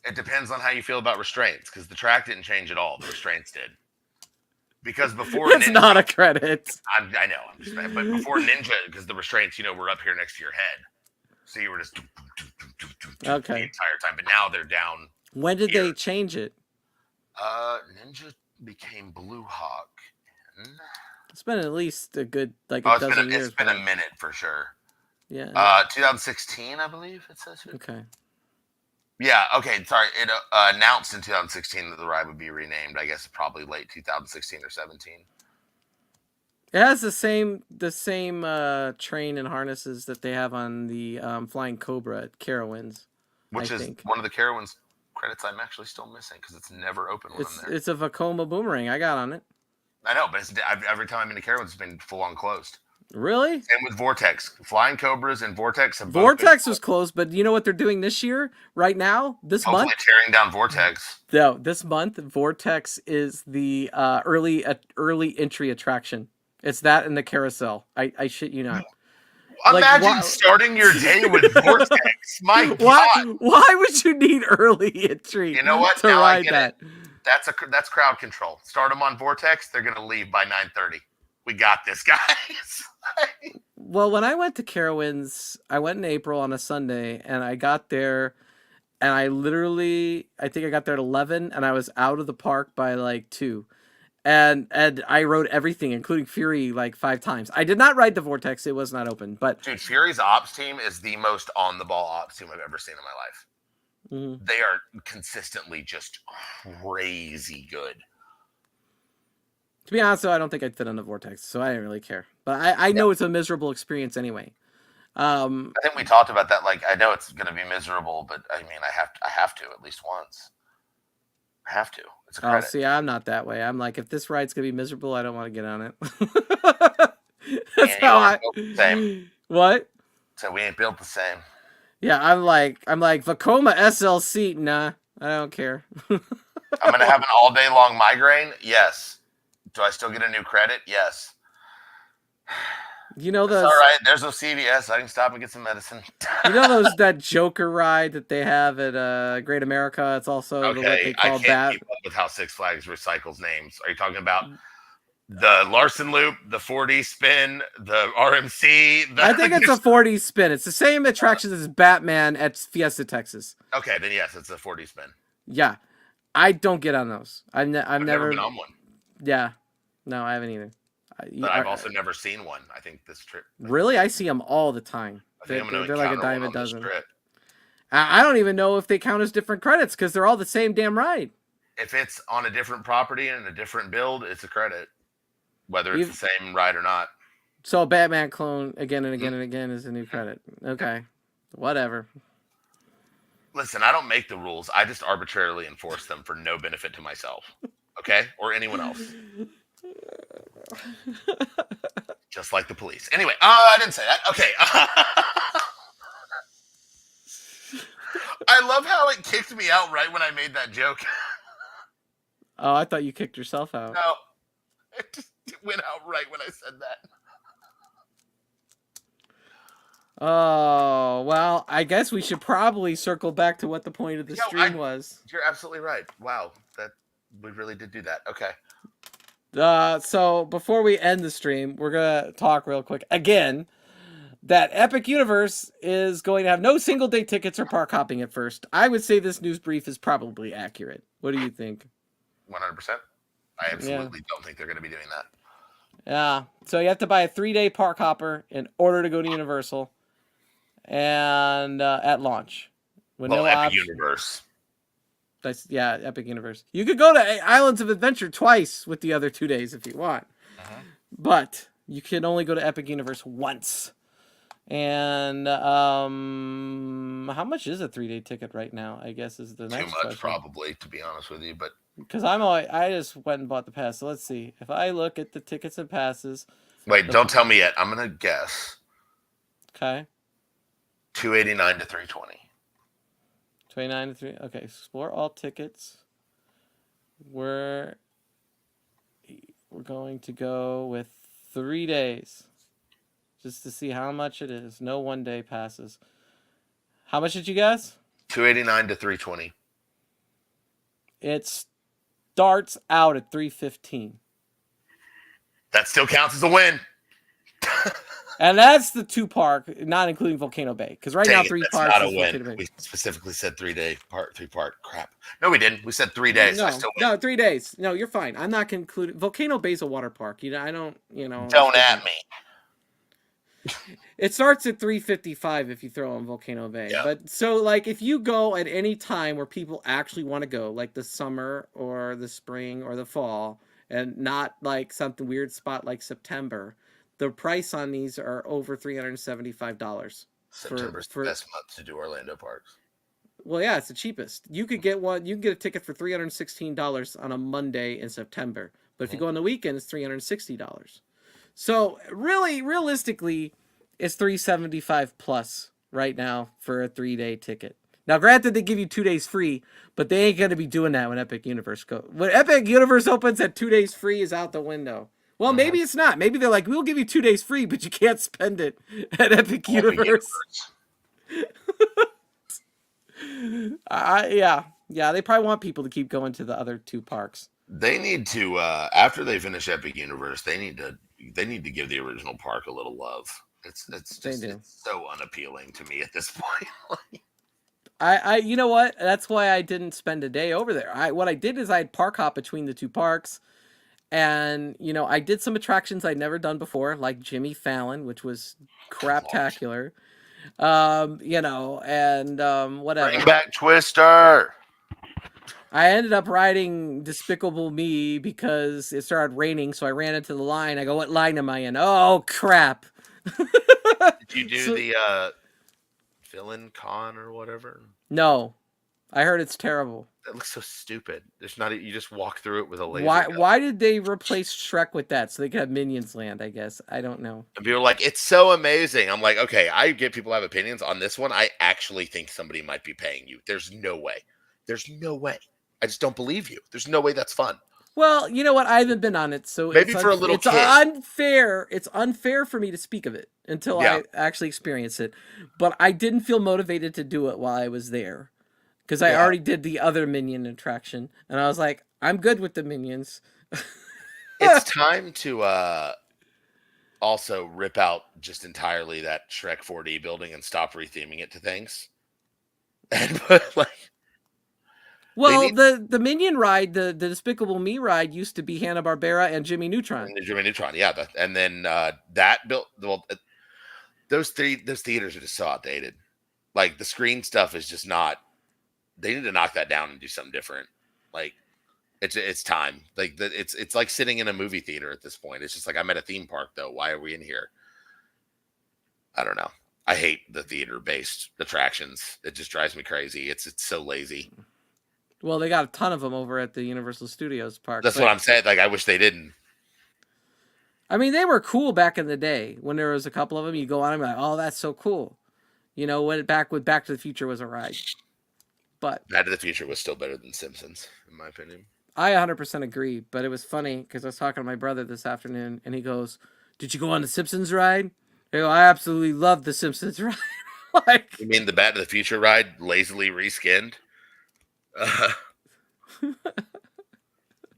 It depends on how you feel about restraints, because the track didn't change at all. The restraints did. Because before It's Ninja, not a credit. I know, I'm just saying, but before Ninja, because the restraints, were up here next to your head, so you were just the Okay. entire time. But now they're down. When did here. they change it? Ninja became Blue Hawk. It's been at least a good a It's dozen years. It's been a minute for sure. Yeah. 2016, I believe it says here. Okay. Yeah. Okay. Sorry. It announced in 2016 that the ride would be renamed. I guess probably late 2016 or 17. It has the same train and harnesses that they have on the Flying Cobra at Carowinds. Which is one of the Carowinds credits I'm actually still missing because it's never open when I'm there. It's a Vekoma boomerang. I got on it. I know, but every time I'm in the Carowinds, it's been full on closed. Really? Same with Vortex. Flying Cobras and Vortex have Vortex was closed, but you know what they're doing this year? Right now? Hopefully month? tearing down Vortex. No, this month, Vortex is the early entry attraction. It's that and the carousel. I shit you not. Imagine starting your day with Vortex. My God. Why would you need early entry? You know what? To now ride that? That's crowd control. Start them on Vortex. They're gonna leave by 9:30. We got this, guys. Well, when I went to Carowinds, I went in April on a Sunday, and I got there, and I think I got there at 11, and I was out of the park by 2. And I rode everything, including Fury, 5 times. I did not ride the Vortex. It was not open. But dude, Fury's ops team is the most on-the-ball ops team I've ever seen in my life. Mm-hmm. They are consistently just crazy good. To be honest, though, I don't think I'd fit on the Vortex, so I didn't really care. But I know it's a miserable experience anyway. I think we talked about that. I know it's going to be miserable, but I mean, I have to at least once. I have to. It's a credit. Oh, see, I'm not that way. I'm like, if this ride's going to be miserable, I don't want to get on it. That's how same. What? So we ain't built the same. Yeah, I'm like Vekoma SLC. Nah, I don't care. I'm going to have an all day long migraine. Yes. Do I still get a new credit? Yes. You know those. All right. There's no CVS. I can stop and get some medicine. You know that Joker ride that they have at Great America? It's also what they call I can't keep up with how Six Flags recycles names. Are you talking about the Larson Loop, the 4D spin, the RMC? I think it's a 4D spin. It's the same attractions as Batman at Fiesta Texas. Okay, then yes, it's a 4D spin. Yeah, I don't get on those. I've never been on one. Yeah, no, I haven't either. But I've also never seen one. I think this trip. Really, I see them all the time. They're like a dime a dozen. I don't even know if they count as different credits because they're all the same damn ride. If it's on a different property and a different build, it's a credit, whether it's the same ride or not. So a Batman clone again and again and again is a new credit. Okay, whatever. Listen, I don't make the rules. I just arbitrarily enforce them for no benefit to myself. Okay? Or anyone else. Just like the police. Anyway, I didn't say that. Okay. I love how it kicked me out right when I made that joke. Oh, I thought you kicked yourself out. No. It just went out right when I said that. Oh, well, I guess we should probably circle back to what the point of the stream was. You're absolutely right. Wow. We really did do that. Okay. So before we end the stream, we're going to talk real quick again that Epic Universe is going to have no single day tickets or park hopping at first. I would say this news brief is probably accurate. What do you think? 100%. I absolutely don't think they're going to be doing that. Yeah. So you have to buy a 3-day park hopper in order to go to Universal and at launch. Epic Universe. Epic Universe. You could go to Islands of Adventure twice with the other 2 days if you want. But you can only go to Epic Universe once. And how much is a 3-day ticket right now? I guess is the next question. Probably, to be honest with you, but because I just went and bought the pass. So let's see. If I look at the tickets and passes. Wait, don't tell me yet. I'm gonna guess. Okay. $289 to $320. 29 to 3. Okay, explore all tickets. We're going to go with 3 days. Just to see how much it is. No 1-day passes. How much did you guess? $289 to $320. It starts out at $315. That still counts as a win. And that's the 2 park, not including Volcano Bay. Because right now, 3 that's parks not is a Volcano win. Bay. We specifically said 3 part. Crap. No, we didn't. We said 3 days. No, I still win. no, 3 days. No, you're fine. I'm not concluding. Volcano Bay's a water park. I don't. Don't at me. It starts at 3:55 if you throw in Volcano Bay. Yeah. But so like if you go at any time where people actually want to go, like the summer or the spring or the fall, and not like something weird spot like September, the price on these are over $375. September's the best month to do Orlando parks. Well, yeah, it's the cheapest. You could get one. You can get a ticket for $316 on a Monday in September. But if you go on the weekend, it's $360. So really, realistically, it's $375 plus right now for a 3-day ticket. Now, granted, they give you 2 days free, but they ain't gonna be doing that when Epic Universe When Epic Universe opens at 2 days free is out the window. Well, maybe it's not. Maybe they're like, we'll give you 2 days free, but you can't spend it at Epic Universe. Yeah, they probably want people to keep going to the other 2 parks. They need to after they finish Epic Universe, they need to give the original park a little love. It's so unappealing to me at this point. You know what? That's why I didn't spend a day over there. What I did is I had park hop between the 2 parks, and I did some attractions I'd never done before, like Jimmy Fallon, which was craptacular. Whatever. Bring back Twister. I ended up riding Despicable Me because it started raining, so I ran into the line. I go, what line am I in? Oh, crap. Did you do the fill-in con or whatever? No. I heard it's terrible. That looks so stupid. There's not. You just walk through it with a laser gun. Why did they replace Shrek with that? So they could have Minions Land, I guess. I don't know. And people are like, it's so amazing. I'm like, okay, I get people have opinions on this one. I actually think somebody might be paying you. There's no way. I just don't believe you. There's no way that's fun. Well, you know what? I haven't been on it, so maybe for a little kid. Unfair. It's unfair for me to speak of it until I actually experience it. But I didn't feel motivated to do it while I was there because I already did the other Minion attraction, and I was like, I'm good with the Minions. It's time to also rip out just entirely that Shrek 4D building and stop retheming it to things, and put like. Well, the Minion ride, the Despicable Me ride, used to be Hanna-Barbera and Jimmy Neutron. Jimmy Neutron, yeah, and then that built. Well, those theaters are just so outdated. Like the screen stuff is just not. They need to knock that down and do something different. Like it's time. Like it's like sitting in a movie theater at this point. It's just like I'm at a theme park though. Why are we in here? I don't know. I hate the theater-based attractions. It just drives me crazy. It's so lazy. Well, they got a ton of them over at the Universal Studios park. That's what I'm saying. Like, I wish they didn't. I mean, they were cool back in the day when there was a couple of them. You go on and be like, oh, that's so cool. When Back to the Future was a ride. But Back to the Future was still better than Simpsons, in my opinion. I 100% agree. But it was funny because I was talking to my brother this afternoon, and he goes, did you go on the Simpsons ride? I go, I absolutely love the Simpsons ride. You mean the Back to the Future ride, lazily reskinned?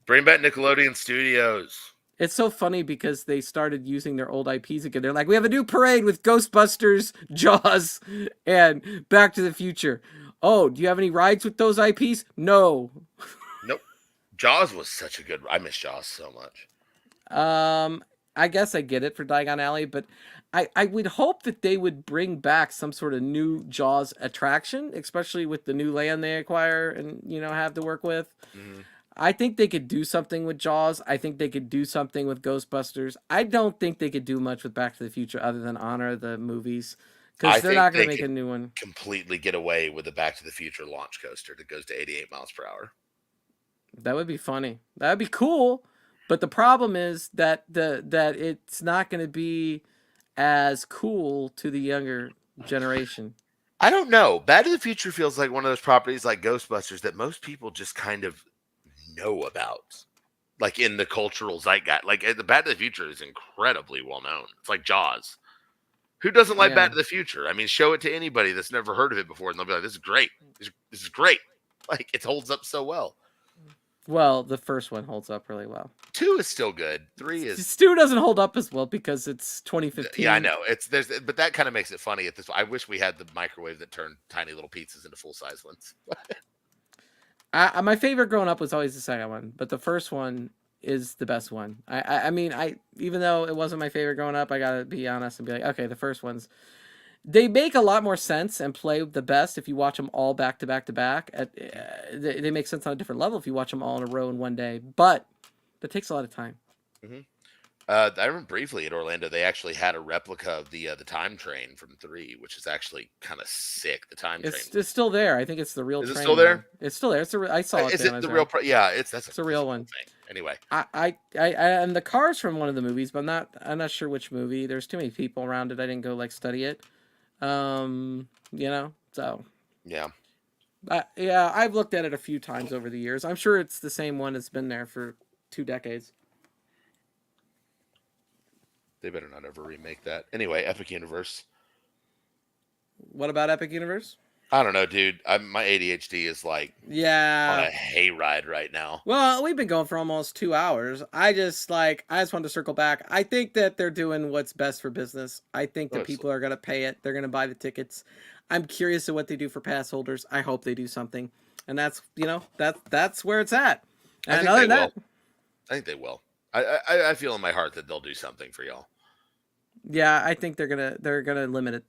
Bring back Nickelodeon Studios. It's so funny because they started using their old IPs again. They're like, we have a new parade with Ghostbusters, Jaws, and Back to the Future. Oh, do you have any rides with those IPs? No. Nope. Jaws was such a good. I miss Jaws so much. I guess I get it for Diagon Alley, but I would hope that they would bring back some sort of new Jaws attraction, especially with the new land they acquire and have to work with. Mm-hmm. I think they could do something with Jaws. I think they could do something with Ghostbusters. I don't think they could do much with Back to the Future other than honor the movies because they're not going to make a new one. Completely get away with the Back to the Future launch coaster that goes to 88 miles per hour. That would be funny. That would be cool. But the problem is that it's not going to be as cool to the younger generation. I don't know. Back to the Future feels like one of those properties like Ghostbusters that most people just kind of know about. Like in the cultural zeitgeist. Like the Back to the Future is incredibly well known. It's like Jaws. Who doesn't like Back to the Future? I mean, show it to anybody that's never heard of it before and they'll be like, this is great. This is great. Like it holds up so well. Well, the first one holds up really well. 2 is still good. 3 is. Stu doesn't hold up as well because it's 2015. Yeah, I know. But that kind of makes it funny at this. I wish we had the microwave that turned tiny little pizzas into full size ones. My favorite growing up was always the second one, but the first one is the best one. I mean, even though it wasn't my favorite growing up, I gotta be honest and be like, okay, the first ones, they make a lot more sense and play the best if you watch them all back to back to back. They make sense on a different level if you watch them all in a row in one day, but that takes a lot of time. Mm-hmm. I remember briefly at Orlando, they actually had a replica of the time train from 3, which is actually kind of sick. The time train. It's still there. I think it's the real train. Is it still there? Now. It's still there. I saw it. Is it the real? Yeah, it's a real one. Thing. Anyway, I and the car's from one of the movies, but I'm not sure which movie. There's too many people around it. I didn't go like study it. So yeah. Yeah, I've looked at it a few times over the years. I'm sure it's the same one that's been there for 2 decades. They better not ever remake that. Anyway, Epic Universe. What about Epic Universe? I don't know, dude. My ADHD is like on a hayride right now. Well, we've been going for almost 2 hours. I just wanted to circle back. I think that they're doing what's best for business. I think that people are going to pay it. They're going to buy the tickets. I'm curious to what they do for pass holders. I hope they do something. And that's where it's at. And other than that, I think they will. I feel in my heart that they'll do something for y'all. Yeah, I think they're gonna limit it,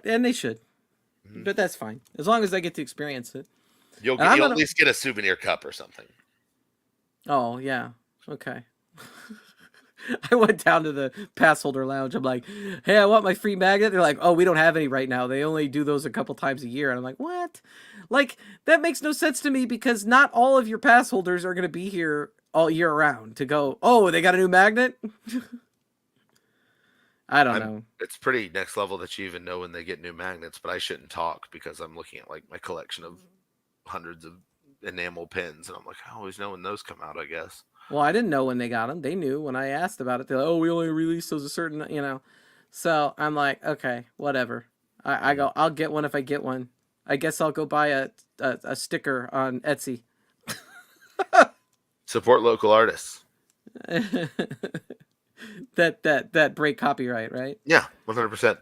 and they should. Mm-hmm. But that's fine as long as they get to experience it. You'll at least get a souvenir cup or something. Oh yeah, okay. I went down to the pass holder lounge. I'm like, hey, I want my free magnet. They're like, oh, we don't have any right now. They only do those a couple times a year. And I'm like, what? Like that makes no sense to me because not all of your pass holders are gonna be here all year round to go, oh, they got a new magnet? I don't know. It's pretty next level that you even know when they get new magnets, but I shouldn't talk because I'm looking at like my collection of hundreds of enamel pins, and I'm like, I always know when those come out, I guess. Well, I didn't know when they got them. They knew when I asked about it. They're like, oh, we only release those a certain, So I'm like, okay, whatever. I go, I'll get one if I get one. I guess I'll go buy a sticker on Etsy. Support local artists. that break copyright, right? Yeah, 100%.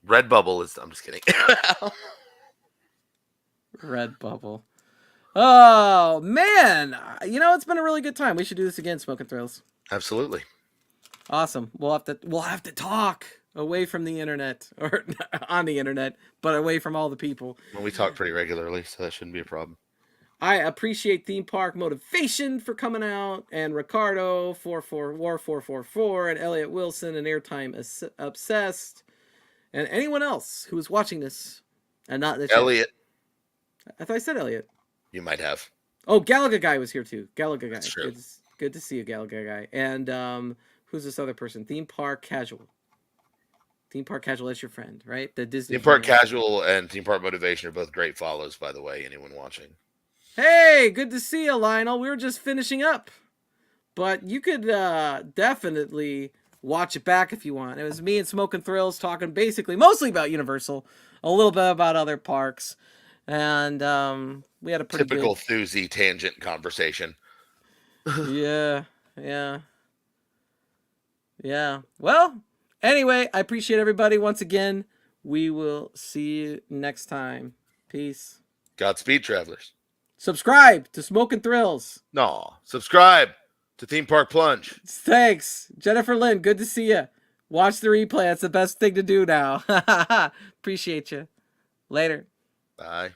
Redbubble is. I'm just kidding. Redbubble. Oh man, it's been a really good time. We should do this again, Smoking Thrills. Absolutely. Awesome. We'll have to talk away from the internet or on the internet, but away from all the people. Well, we talk pretty regularly, so that shouldn't be a problem. I appreciate Theme Park Motivation for coming out, and Ricardo 444, and Elliot Wilson and Airtime Obsessed, and anyone else who is watching this and not the Elliot. I thought I said Elliot. You might have. Oh, Galaga Guy was here too. Galaga Guy. That's true. Good to see you, Galaga Guy. And who's this other person? Theme Park Casual. Theme Park Casual is your friend, right? The Disney. Theme Park Casual and Theme Park Motivation are both great follows, by the way. Anyone watching? Hey, good to see you, Lionel. We were just finishing up, but you could definitely watch it back if you want. It was me and Smoking Thrills talking mostly about Universal, a little bit about other parks, and we had a pretty typical Thuzy tangent conversation. Yeah. Well, anyway, I appreciate everybody once again. We will see you next time. Peace. Godspeed, travelers. Subscribe to Smoking Thrills. No, subscribe to Theme Park Plunge. Thanks. Jennifer Lynn, good to see you. Watch the replay. That's the best thing to do now. Appreciate you. Later. Bye.